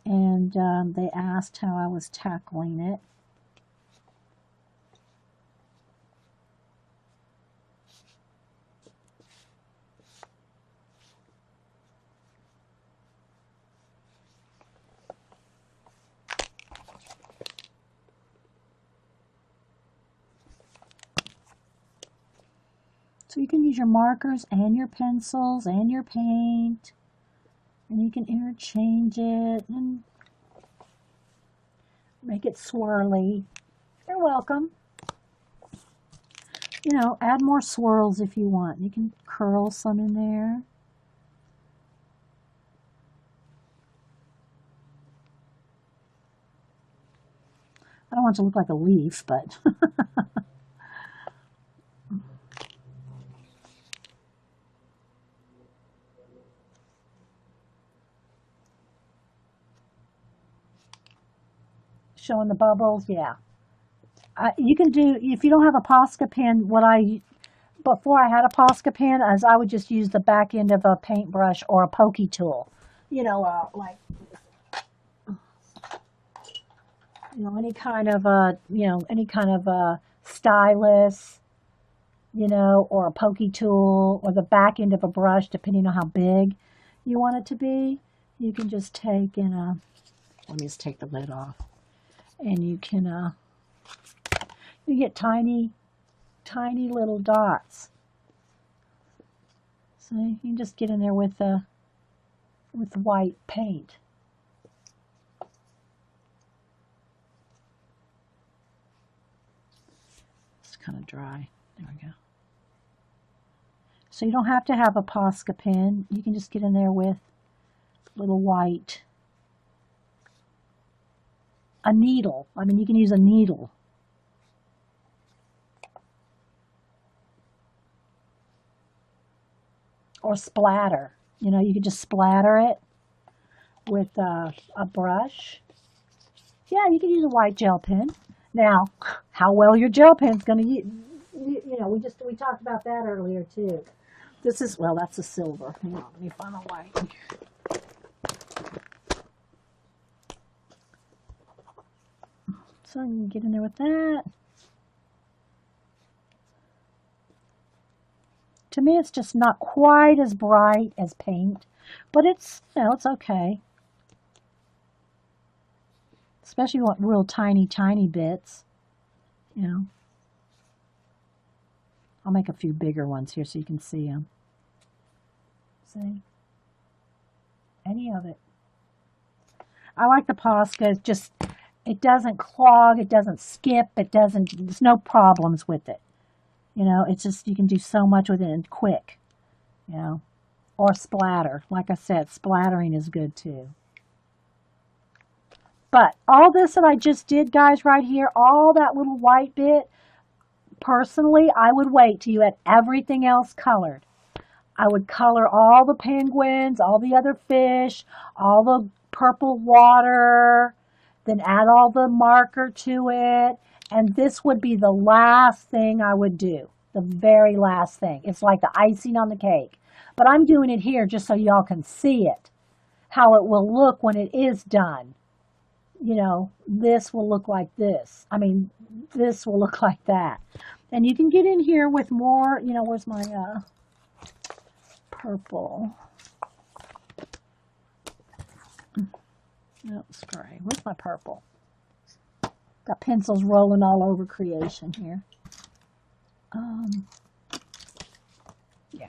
and they asked how I was tackling it. So you can use your markers and your pencils and your paint, and you can interchange it and make it swirly. You're welcome. You know, add more swirls if you want. You can curl some in there. I don't want it to look like a leaf, but showing the bubbles, yeah. You can do, if you don't have a Posca pen, before I had a Posca pen, as I would just use the back end of a paintbrush or a pokey tool. You know, like, any kind of a stylus, or a pokey tool, or the back end of a brush, depending on how big you want it to be. You can just take and, let me just take the lid off. And you can, you get tiny, tiny little dots. So you can just get in there with white paint. It's kind of dry. There we go. So you don't have to have a Posca pen. You can just get in there with little white. A needle. I mean, you can use a needle. Or splatter. You can just splatter it with a brush. Yeah, you can use a white gel pen. Now, how well your gel pen's going to use, we talked about that earlier too. This is, well, that's a silver. Hang on, let me find a white. So you can get in there with that. To me, it's just not quite as bright as paint, but it's, it's okay. Especially if you want real tiny, tiny bits, I'll make a few bigger ones here so you can see them. See? Any of it. I like the Posca. It's just, it doesn't clog, it doesn't skip, there's no problems with it. It's just, you can do so much with it and quick, or splatter. Like I said, splattering is good too. But all this that I just did, guys, right here, all that little white bit, personally, I would wait till you had everything else colored. I would color all the penguins, all the other fish, all the purple water, then add all the marker to it, and this would be the last thing I would do, the very last thing. It's like the icing on the cake. But I'm doing it here just so y'all can see it, how it will look when it is done. This will look like this. I mean, this will look like that. And you can get in here with more, where's my purple? No, spray. Where's my purple? Got pencils rolling all over creation here. Yeah.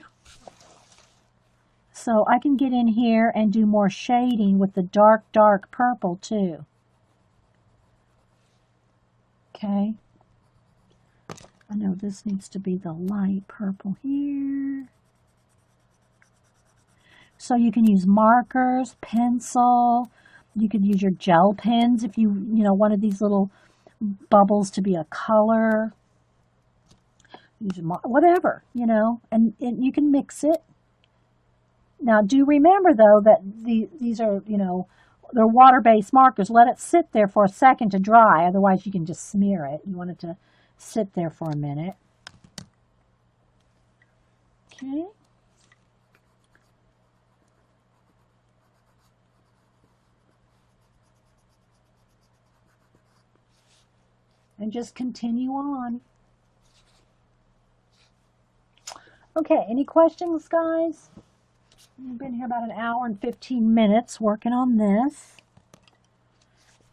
So I can get in here and do more shading with the dark, dark purple too. Okay. I know this needs to be the light purple here. So you can use markers, pencil. You could use your gel pens if you wanted these little bubbles to be a color. Use whatever, and you can mix it. Now, do remember, though, that these are, they're water-based markers. Let it sit there for a second to dry. Otherwise, you can just smear it. You want it to sit there for a minute. Okay. And just continue on. Okay, any questions, guys? I've been here about an hour and 15 minutes working on this.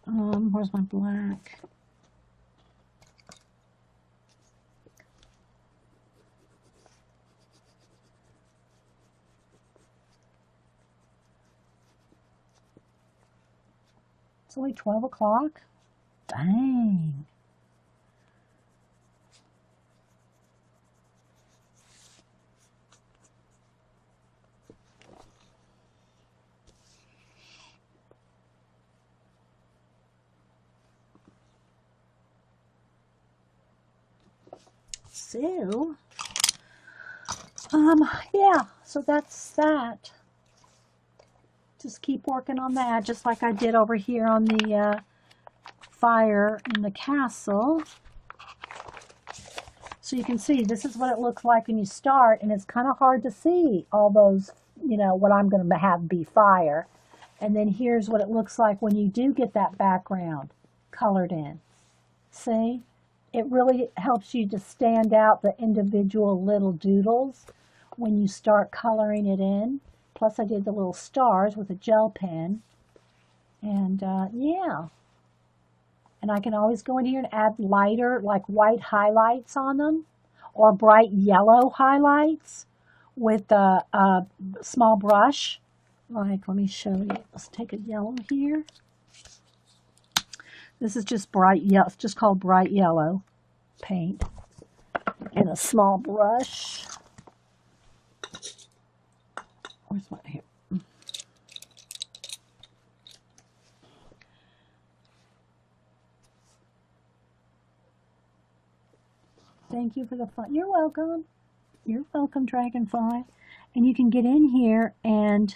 Where's my black? It's only 12 o'clock. Dang. So, yeah, so that's that. Just keep working on that, just like I did over here on the fire in the castle. So you can see this is what it looks like when you start, and it's kind of hard to see all those, you know, what I'm going to have be fire. And then here's what it looks like when you do get that background colored in. See? It really helps you to stand out the individual little doodles when you start coloring it in. Plus I did the little stars with a gel pen. And yeah. And I can always go in here and add lighter, like white highlights on them, or bright yellow highlights with a small brush. Like, let me show you. Let's take a yellow here. This is just bright yellow. It's just called bright yellow paint. And a small brush. Where's my here? Thank you for the fun. You're welcome. You're welcome, Dragonfly. And you can get in here, and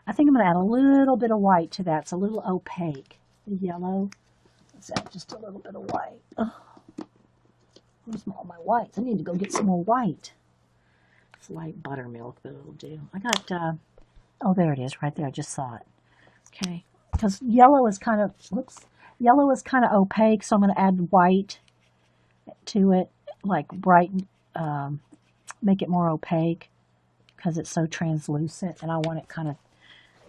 I think I'm going to add a little bit of white to that. It's a little opaque. The yellow. Let's add just a little bit of white. Oh, where's all my whites? I need to go get some more white. It's light buttermilk, but it'll do. I got, oh, there it is, right there. I just saw it. Okay. Because yellow is kind of, yellow is kind of opaque, so I'm going to add white to it, like bright, make it more opaque because it's so translucent, and I want it kind of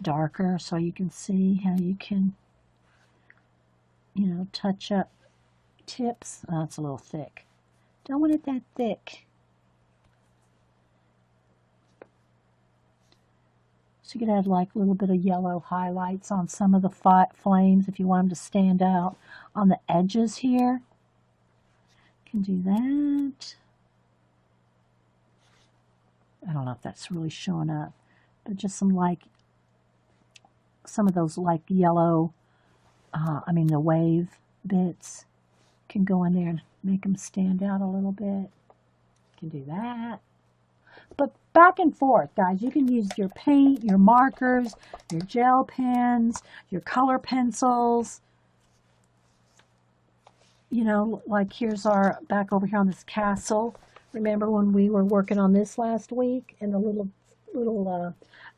darker so you can see how you can, you know, touch up tips. Oh, it's a little thick. Don't want it that thick. So you could add like a little bit of yellow highlights on some of the flames if you want them to stand out on the edges here. You can do that. I don't know if that's really showing up, but just some like, some of those like yellow, I mean the wave bits can go in there and make them stand out a little bit. You can do that. But back and forth, guys. You can use your paint, your markers, your gel pens, your color pencils. You know, like here's our, back over here on this castle. Remember when we were working on this last week? And the little,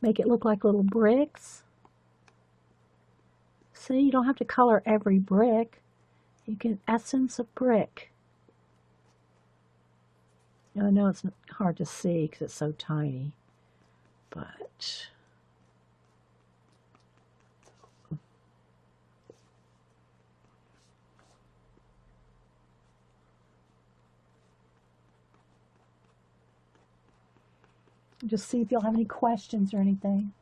make it look like little bricks. See, you don't have to color every brick. You can essence a brick. I know it's hard to see because it's so tiny, but just see if you'll have any questions or anything.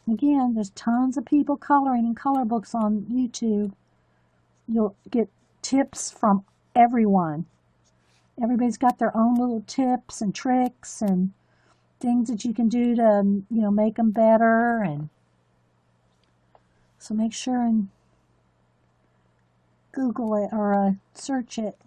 Again, there's tons of people coloring in color books on YouTube. You'll get tips from everyone. Everybody's got their own little tips and tricks and things that you can do to, you know, make them better. And so make sure and Google it or search it.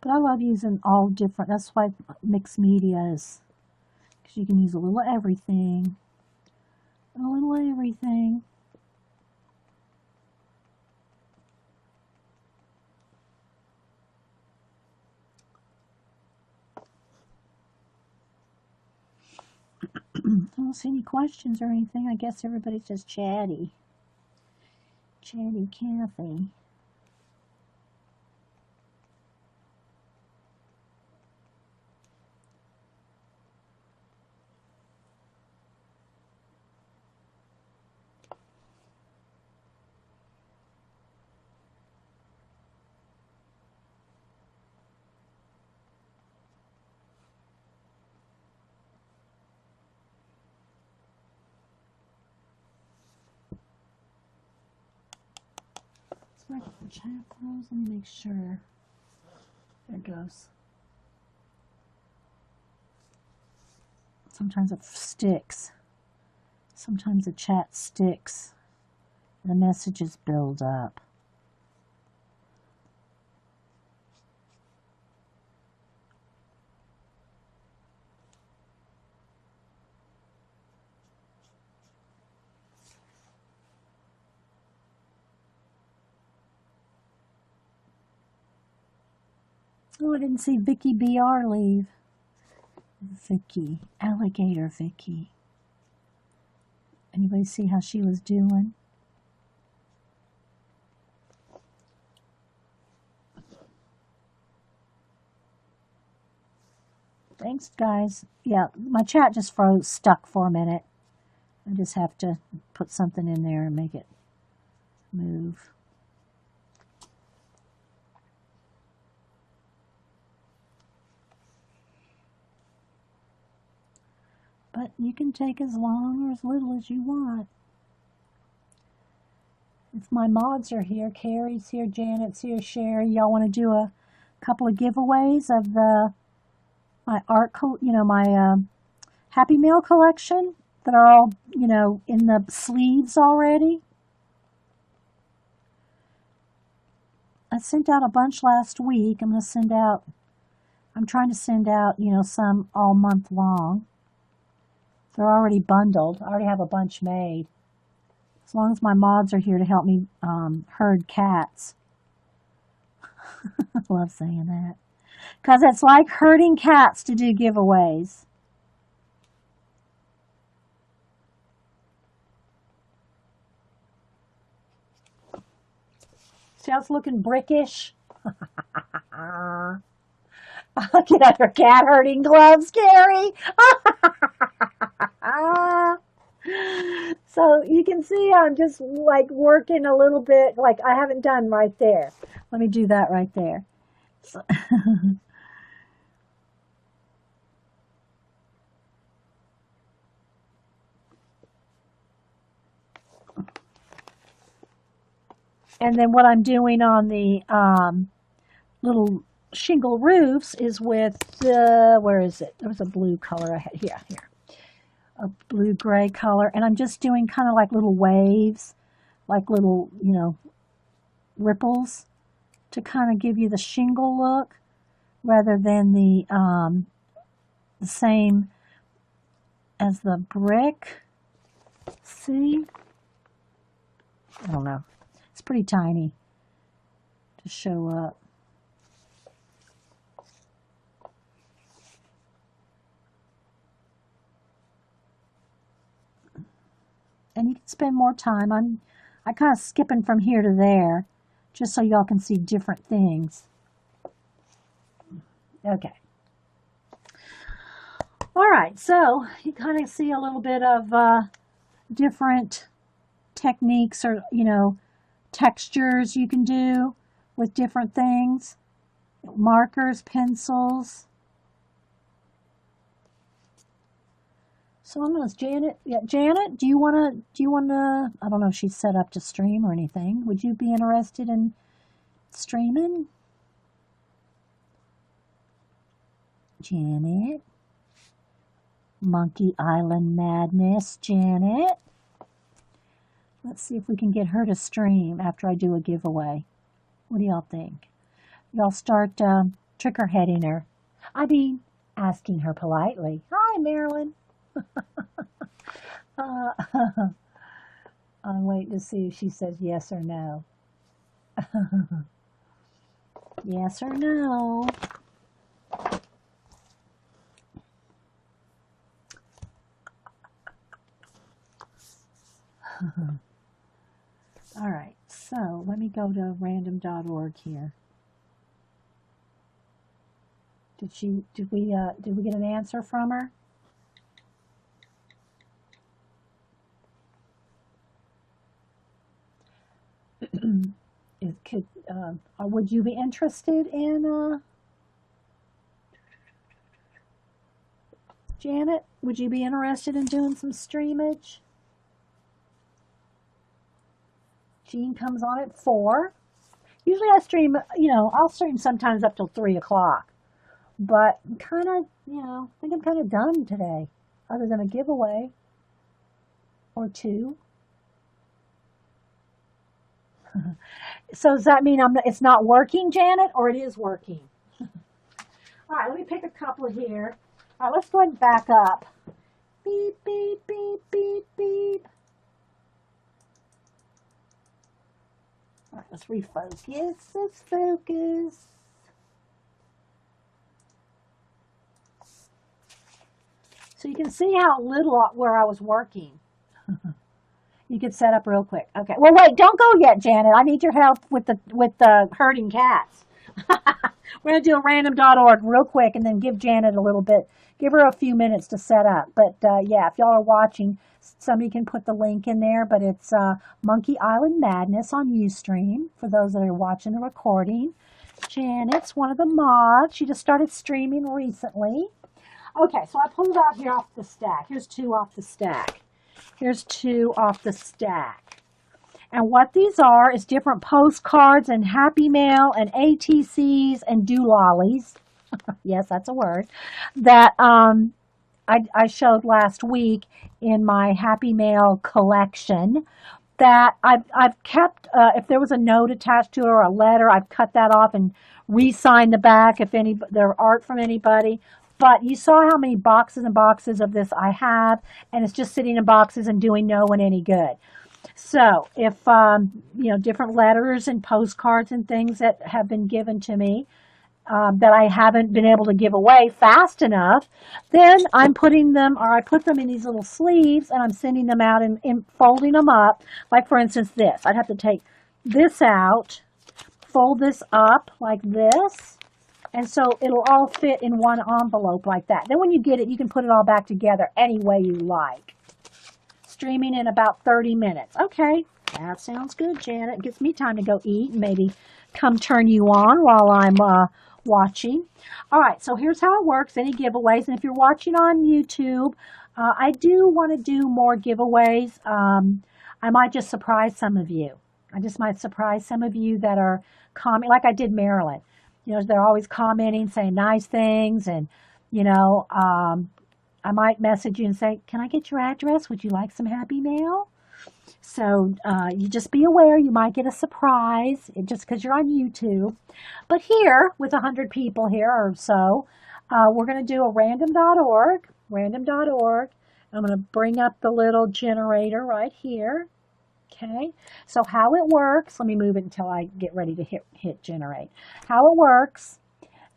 But I love using all different, that's why mixed media is, because you can use a little of everything. A little of everything. I don't see any questions or anything. I guess everybody's just chatty. Chatty Cathy. Let's the chat close. Let me make sure. There it goes. Sometimes it sticks. Sometimes the chat sticks. The messages build up. Oh, I didn't see Vicky BR leave. Vicky, Alligator Vicky. Anybody see how she was doing? Thanks, guys. Yeah, my chat just froze, stuck for a minute. I just have to put something in there and make it move. But you can take as long or as little as you want. If my mods are here, Carrie's here, Janet's here, Sherry, y'all want to do a couple of giveaways of my art, my Happy Meal collection that are all, in the sleeves already? I sent out a bunch last week. I'm trying to send out, some all month long. They're already bundled. I already have a bunch made. As long as my mods are here to help me herd cats. I love saying that. Because it's like herding cats to do giveaways. See how it's looking brickish? Get out your cat herding gloves, Carrie. So you can see I'm just like working a little bit, like I haven't done right there. Let me do that right there. So and then what I'm doing on the little shingle roofs is with the, where is it? There was a blue color I had here. A blue-gray color, and I'm just doing kind of like little waves, like little, ripples to kind of give you the shingle look rather than the same as the brick. See? I don't know. It's pretty tiny to show up. And you can spend more time. I kind of skipping from here to there, just so y'all can see different things. Okay. All right, so you kind of see a little bit of different techniques or, textures you can do with different things. Markers, pencils. So I'm going to, Janet, do you want to, I don't know if she's set up to stream or anything. Would you be interested in streaming? Janet. Monkey Island Madness, Janet. Let's see if we can get her to stream after I do a giveaway. What do y'all think? Y'all start Trick her heading her. I mean, asking her politely. Hi, Marilyn. Uh, I'm waiting to see if she says yes or no. Yes or no. All right, so let me go to random.org here. Did we get an answer from her? Would you be interested in Janet? Would you be interested in doing some streamage? Jean comes on at 4. Usually I stream, I'll stream sometimes up till 3 o'clock. But kind of, I think I'm kind of done today, other than a giveaway or two. So does that mean it's not working, Janet, or it is working? All right, let me pick a couple here. All right, let's go ahead and back up. Beep, beep, beep, beep, beep. All right, let's refocus. Let's focus. So you can see how little where I was working. You could set up real quick. Okay. Well, wait, don't go yet, Janet. I need your help with the herding cats. We're going to do a random.org real quick and then give Janet a little bit, give her a few minutes to set up. But yeah, if y'all are watching, somebody can put the link in there. But it's Monkey Island Madness on Ustream for those that are watching the recording. Janet's one of the mods. She just started streaming recently. Okay, so I pulled out here off the stack. Here's 2 off the stack. Here's 2 off the stack. And what these are is different postcards and Happy Mail and ATCs and doolollies. Yes, that's a word. That I showed last week in my Happy Mail collection. That I've kept, if there was a note attached to it or a letter, I've cut that off and re-signed the back if there art from anybody. But you saw how many boxes and boxes of this I have, and it's just sitting in boxes and doing no one any good. So if, different letters and postcards and things that have been given to me that I haven't been able to give away fast enough, then I'm putting them, or I put them in these little sleeves, and I'm sending them out and folding them up. Like, for instance, this. I'd have to take this out, fold this up like this, and so it'll all fit in one envelope like that. Then when you get it, you can put it all back together any way you like. Streaming in about 30 minutes. Okay, that sounds good, Janet. It gives me time to go eat and maybe come turn you on while I'm watching. All right, so here's how it works. Any giveaways. And if you're watching on YouTube, I do want to do more giveaways. I might just surprise some of you. I just might surprise some of you that are commenting, like I did Marilyn. They're always commenting, saying nice things, and, I might message you and say, can I get your address? Would you like some Happy Mail? So you just be aware you might get a surprise just because you're on YouTube. But here, with 100 people here or so, we're going to do a random.org. Random.org. I'm going to bring up the little generator right here. Okay, so how it works, let me move it until I get ready to hit generate. How it works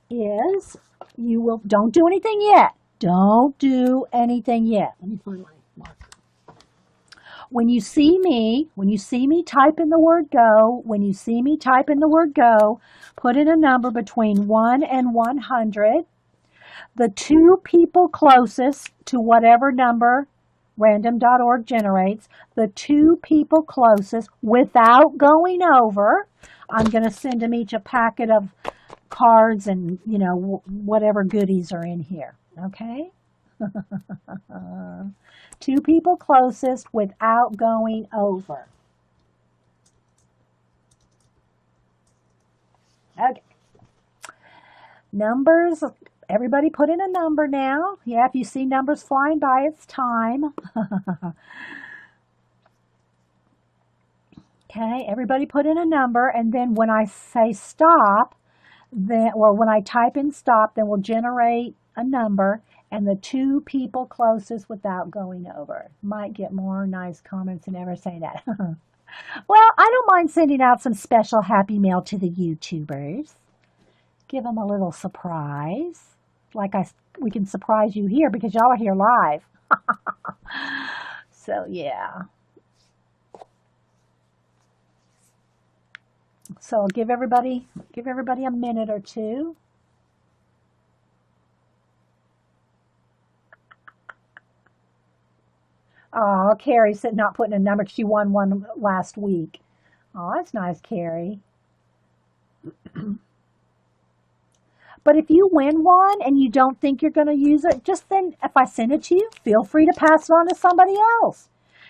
is don't do anything yet. Don't do anything yet. Let me find my marker. When you see me type in the word go, put in a number between 1 and 100. The 2 people closest to whatever number random.org generates, the 2 people closest without going over, I'm going to send them each a packet of cards and, whatever goodies are in here. Okay? 2 people closest without going over. Okay. Numbers. Everybody put in a number now. Yeah, if you see numbers flying by, it's time. Okay, everybody put in a number, and then when I say stop, Then, well, when I type in stop, then we'll generate a number and the two people closest without going over. Might get more nice comments than ever say that. Well, I don't mind sending out some special happy mail to the YouTubers. Give them a little surprise. Like we can surprise you here because y'all are here live. So yeah. So give everybody a minute or two. Oh, Carrie's not putting a number because she won one last week. Oh, that's nice, Carrie. But if you win one and you don't think you're going to use it, just then, if I send it to you, feel free to pass it on to somebody else.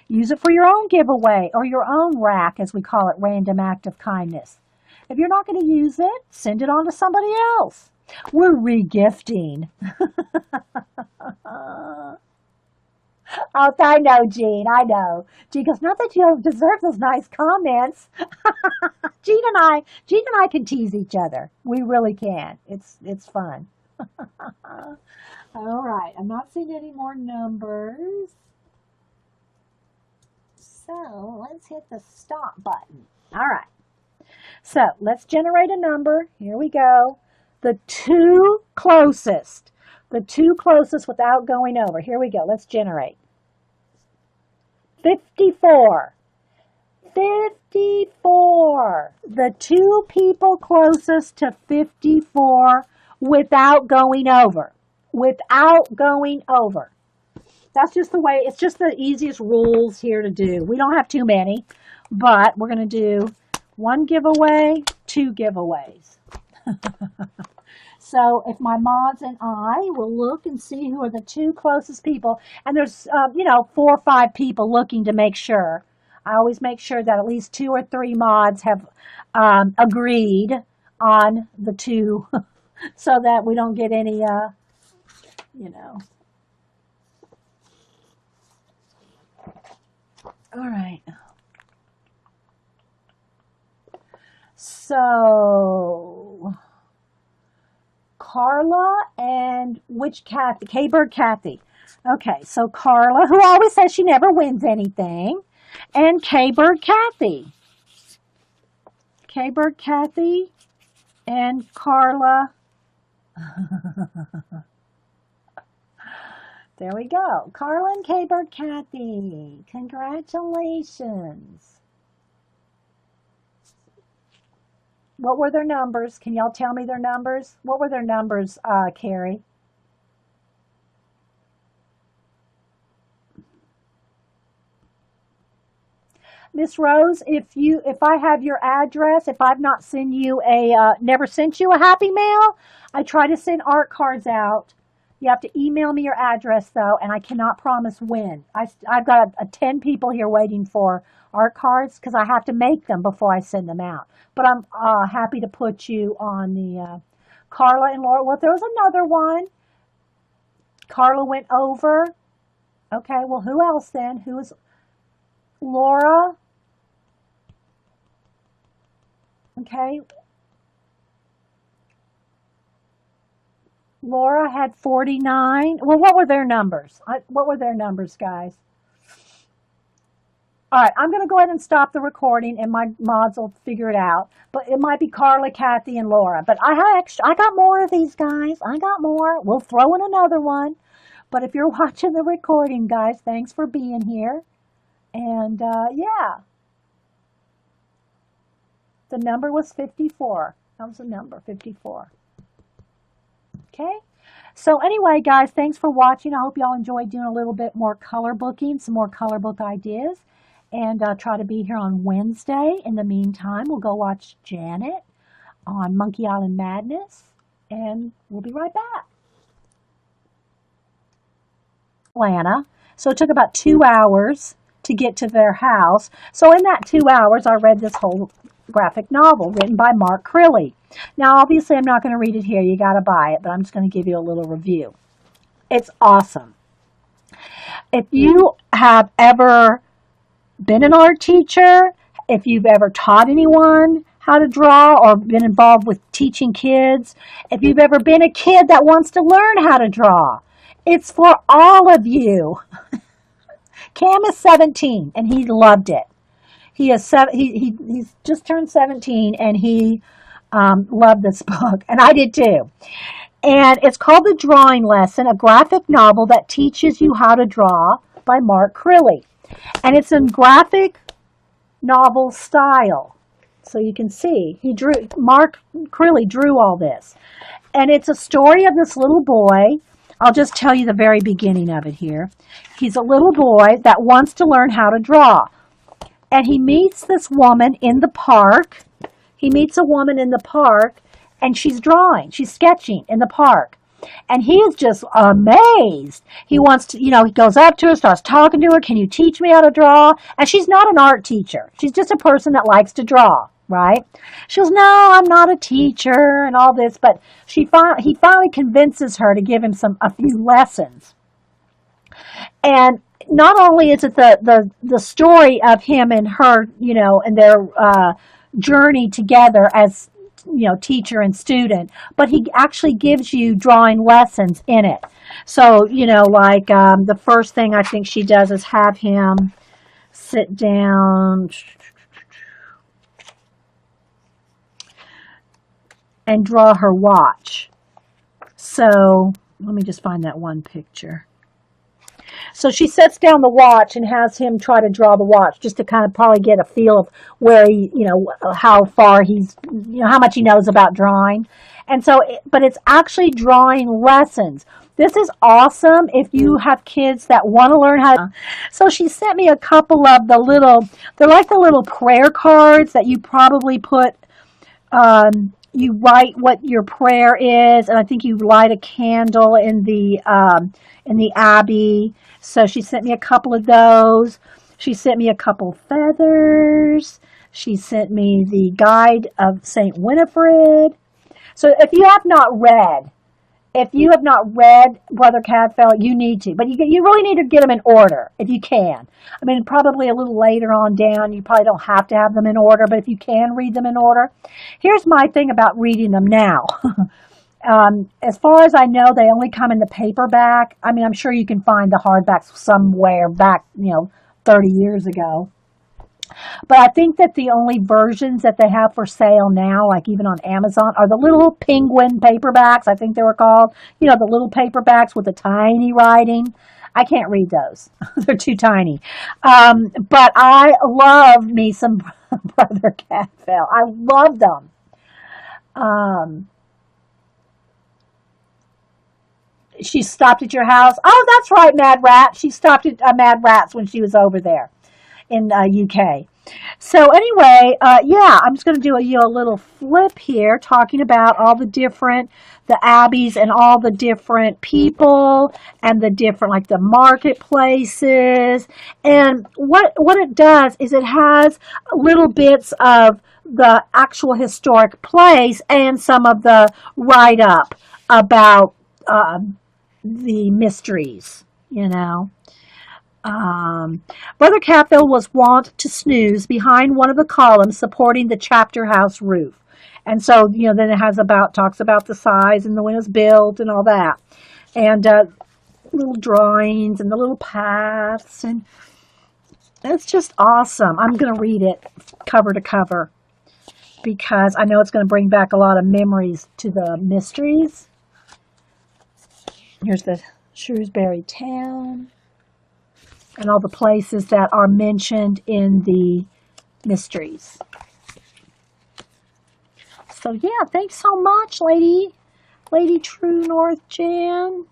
Use it for your own giveaway or your own rack, as we call it, random act of kindness. If you're not going to use it, send it on to somebody else. We're regifting. Oh, I know, Jean. I know. Jean goes, not that you don't deserve those nice comments. Jean and I can tease each other. We really can. It's fun. All right. I'm not seeing any more numbers. So let's hit the stop button. All right. So let's generate a number. Here we go. The two closest without going over. Here we go. Let's generate. 54. 54. The two people closest to 54 without going over. Without going over. That's just the way, it's just the easiest rules here to do. We don't have too many, but we're going to do one giveaway, two giveaways. So if my mods and I will look and see who are the two closest people, and there's, 4 or 5 people looking to make sure. I always make sure that at least 2 or 3 mods have agreed on the two so that we don't get any, All right. So, Carla and which Kathy? K-Bird Kathy. Okay, so Carla, who always says she never wins anything, and K-Bird Kathy. K-Bird Kathy and Carla. There we go. Carla and K-Bird Kathy. Congratulations. What were their numbers? Can y'all tell me their numbers? What were their numbers, Carrie? Miss Rose, if I have your address, if I've not sent you never sent you a happy mail, I try to send art cards out. You have to email me your address though, and I cannot promise when. I've got 10 people here waiting for art cards because I have to make them before I send them out. But I'm happy to put you on the Carla and Laura. Well, there was another one. Carla went over. Okay, well, who else then? Who is Laura? Okay. Laura had 49. Well, what were their numbers? What were their numbers, guys? All right, I'm going to go ahead and stop the recording, and my mods will figure it out. But it might be Carla, Kathy, and Laura. But I got more of these, guys. I got more. We'll throw in another one. But if you're watching the recording, guys, thanks for being here. And, yeah. The number was 54. That was the number, 54. Okay? So anyway, guys, thanks for watching. I hope y'all enjoyed doing a little bit more color booking, some more color book ideas. And try to be here on Wednesday. In the meantime, we'll go watch Janet on Monkey Island Madness. And we'll be right back. Atlanta. So it took about 2 hours to get to their house. So in that 2 hours, I read this whole graphic novel written by Mark Crilly. Now, obviously, I'm not going to read it here. You got to buy it, but I'm just going to give you a little review. It's awesome. If you have ever been an art teacher, if you've ever taught anyone how to draw or been involved with teaching kids, if you've ever been a kid that wants to learn how to draw, it's for all of you. Cam is 17 and he loved it. He's just turned 17 and he loved this book, and I did too. And it's called The Drawing Lesson, a graphic novel that teaches you how to draw by Mark Crilly. And it's in graphic novel style. So you can see, Mark Crilly drew all this. And it's a story of this little boy. I'll just tell you the very beginning of it here. He's a little boy that wants to learn how to draw. And he meets this woman in the park. He meets a woman in the park, and she's drawing. She's sketching in the park. And he is just amazed. He wants to, he goes up to her, starts talking to her. Can you teach me how to draw? And she's not an art teacher. She's just a person that likes to draw, right? She goes, no, I'm not a teacher and all this. But he finally convinces her to give him a few lessons. And not only is it the story of him and her, and their journey together as teacher and student, but he actually gives you drawing lessons in it. So the first thing I think she does is have him sit down and draw her watch. So let me just find that one picture. So she sets down the watch and has him try to draw the watch, just to kind of probably get a feel of where he, how far he's, how much he knows about drawing. And so, but it's actually drawing lessons. This is awesome if you have kids that want to learn how to. So she sent me a couple of they're like the little prayer cards that you probably put, you write what your prayer is, and I think you light a candle in the abbey. So she sent me a couple of those. She sent me a couple feathers. She sent me the guide of St. Winifred. So if you have not read Brother Cadfael, you need to. But you really need to get them in order if you can. I mean, probably a little later on down, you probably don't have to have them in order, but if you can read them in order. Here's my thing about reading them now. As far as I know, they only come in the paperback. I mean, I'm sure you can find the hardbacks somewhere back, 30 years ago. But I think that the only versions that they have for sale now, like even on Amazon, are the little penguin paperbacks, I think they were called. The little paperbacks with the tiny writing. I can't read those. They're too tiny. But I love me some Brother Cadfael. I love them. She stopped at your house. Oh, that's right, Mad Rat. She stopped at Mad Rat's when she was over there in UK. So anyway, I'm just going to do a little flip here, talking about all the abbeys and all the different people and the different, like the marketplaces. And what it does is it has little bits of the actual historic place and some of the write-up about the mysteries, Brother Cadfael was wont to snooze behind one of the columns supporting the chapter house roof. And so, then it talks about the size and when it was built and all that. And little drawings and the little paths. And it's just awesome. I'm going to read it cover to cover because I know it's going to bring back a lot of memories to the mysteries. Here's the Shrewsbury town and all the places that are mentioned in the mysteries. So yeah, thanks so much, Lady True North Jan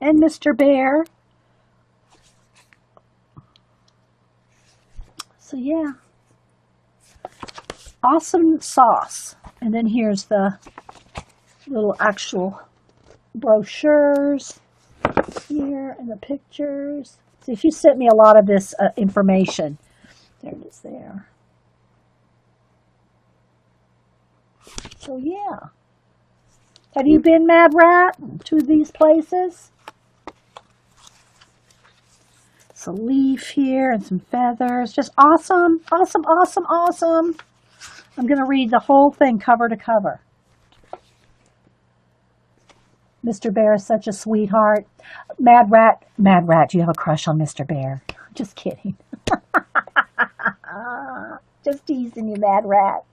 and Mr. Bear. So yeah, awesome sauce. And then here's the little actual brochures here and the pictures. See, she sent me a lot of this information. There it is there. So yeah. Have you been, Mad Rat, to these places? It's a leaf here and some feathers. Just awesome, awesome, awesome, awesome. I'm going to read the whole thing cover to cover. Mr. Bear is such a sweetheart. Mad Rat, do you have a crush on Mr. Bear? Just kidding. Just teasing you, Mad Rat.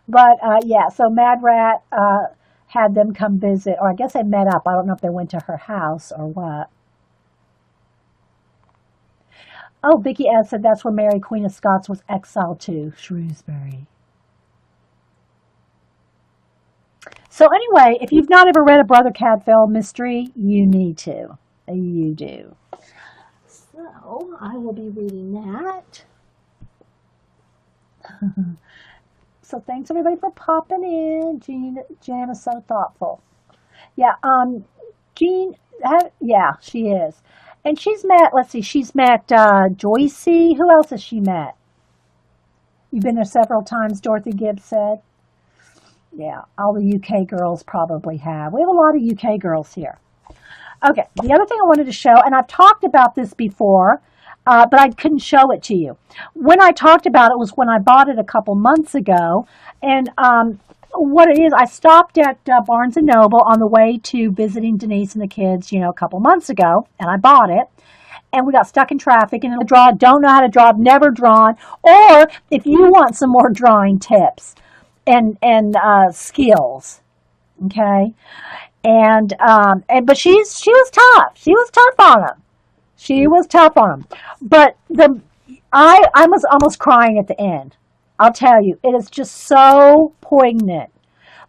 But yeah, so Mad Rat had them come visit, or I guess they met up. I don't know if they went to her house or what. Oh, Vicky S. said that's where Mary Queen of Scots was exiled to, Shrewsbury. So anyway, if you've not ever read a Brother Cadfael mystery, you need to. You do. So I will be reading that. So thanks everybody for popping in. Jan is so thoughtful. Yeah, Jean, yeah, she is. And she's met, let's see, she's met Joycey. Who else has she met? You've been there several times, Dorothy Gibbs said. Yeah, all the UK girls probably have. We have a lot of UK girls here. Okay, the other thing I wanted to show, and I've talked about this before, but I couldn't show it to you. When I talked about it was when I bought it a couple months ago. And what it is, I stopped at Barnes & Noble on the way to visiting Denise and the kids, a couple months ago, and I bought it. And we got stuck in traffic, and I don't know how to draw, I've never drawn. Or if you want some more drawing tips and skills, okay? But she was tough. She was tough on them. She was tough on them. But I was almost crying at the end. I'll tell you, it is just so poignant.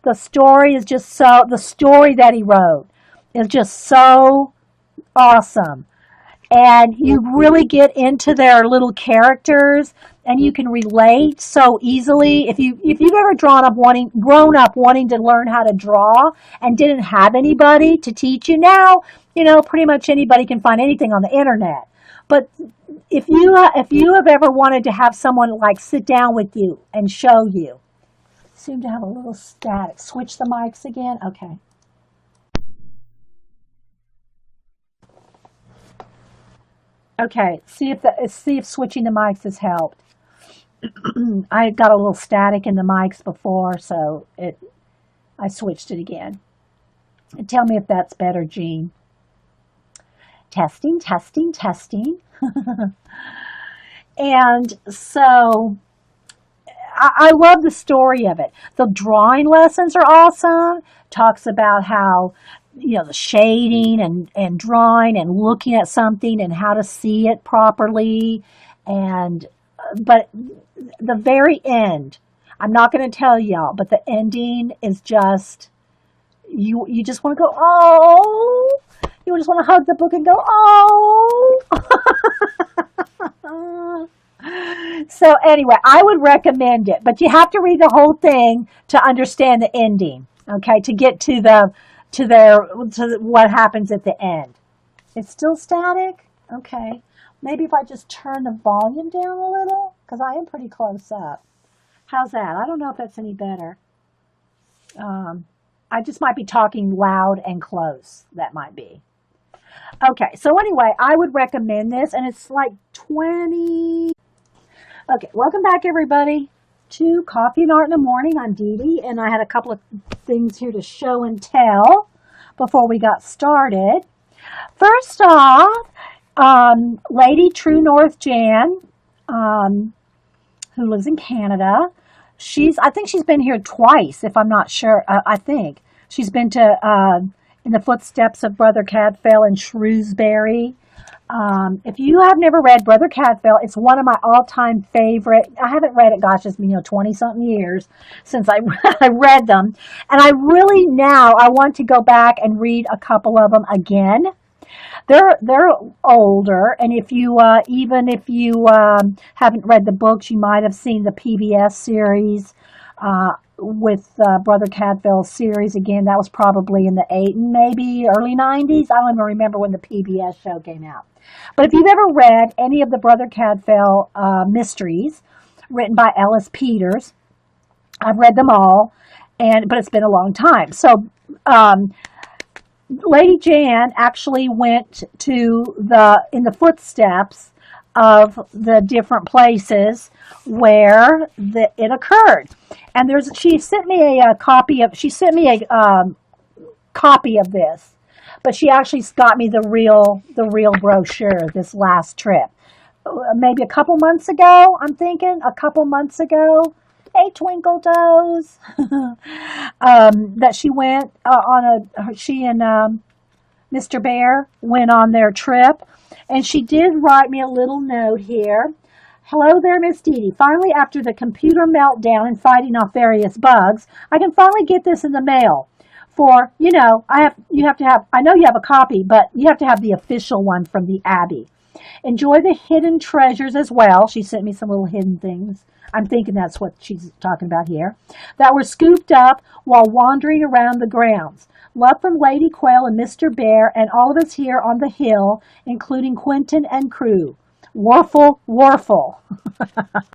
The story that he wrote is just so awesome. And you really get into their little characters, and you can relate so easily. If you've ever grown up wanting to learn how to draw and didn't have anybody to teach you, now pretty much anybody can find anything on the internet. But if you have ever wanted to have someone like sit down with you and show you, seem to have a little static. Switch the mics again. Okay. Okay, see if switching the mics has helped. I got a little static in the mics before, so I switched it again. And tell me if that's better, Jean. Testing, testing, testing. And so I love the story of it. The drawing lessons are awesome. Talks about how the shading and drawing and looking at something and how to see it properly. But the very end, I'm not going to tell y'all, but the ending is just, you just want to go, oh, you just want to hug the book and go, oh. So anyway, I would recommend it, but you have to read the whole thing to understand the ending, okay, to get to what happens at the end. It's still static? Okay. Maybe if I just turn the volume down a little, because I am pretty close up. How's that? I don't know if that's any better. I just might be talking loud and close. That might be. Okay, so anyway, I would recommend this, and it's like 20. Okay, welcome back, everybody, to Coffee and Art in the Morning. I'm Dee Dee, and I had a couple of things here to show and tell before we got started. First off, Lady True North Jan, who lives in Canada, I think she's been here twice, if I'm not sure. I think she's been to in the footsteps of Brother Cadfael in Shrewsbury. If you have never read Brother Cadfael, it's one of my all-time favorite. I haven't read it, gosh, it's been 20-something years since I read them, and I want to go back and read a couple of them again. They're older, and if you haven't read the books, you might have seen the PBS series with Brother Cadfael's series. Again, that was probably in the maybe early 90s. I don't even remember when the PBS show came out. But if you've ever read any of the Brother Cadfael mysteries written by Ellis Peters, I've read them all, but it's been a long time. So Lady Jan actually went in the footsteps of the different places where it occurred. And she sent me a copy of this, but she actually got me the real brochure this last trip. Maybe a couple months ago, I'm thinking a couple months ago. Hey, Twinkle Toes. That she went she and Mr. Bear went on their trip. And she did write me a little note here. Hello there, Miss Dee Dee. Finally, after the computer meltdown and fighting off various bugs, I can finally get this in the mail. For, I know you have a copy, but you have to have the official one from the Abbey. Enjoy the hidden treasures as well. She sent me some little hidden things. I'm thinking that's what she's talking about here. That were scooped up while wandering around the grounds. Love from Lady Quail and Mr. Bear and all of us here on the hill, including Quentin and crew. Warful, Warful.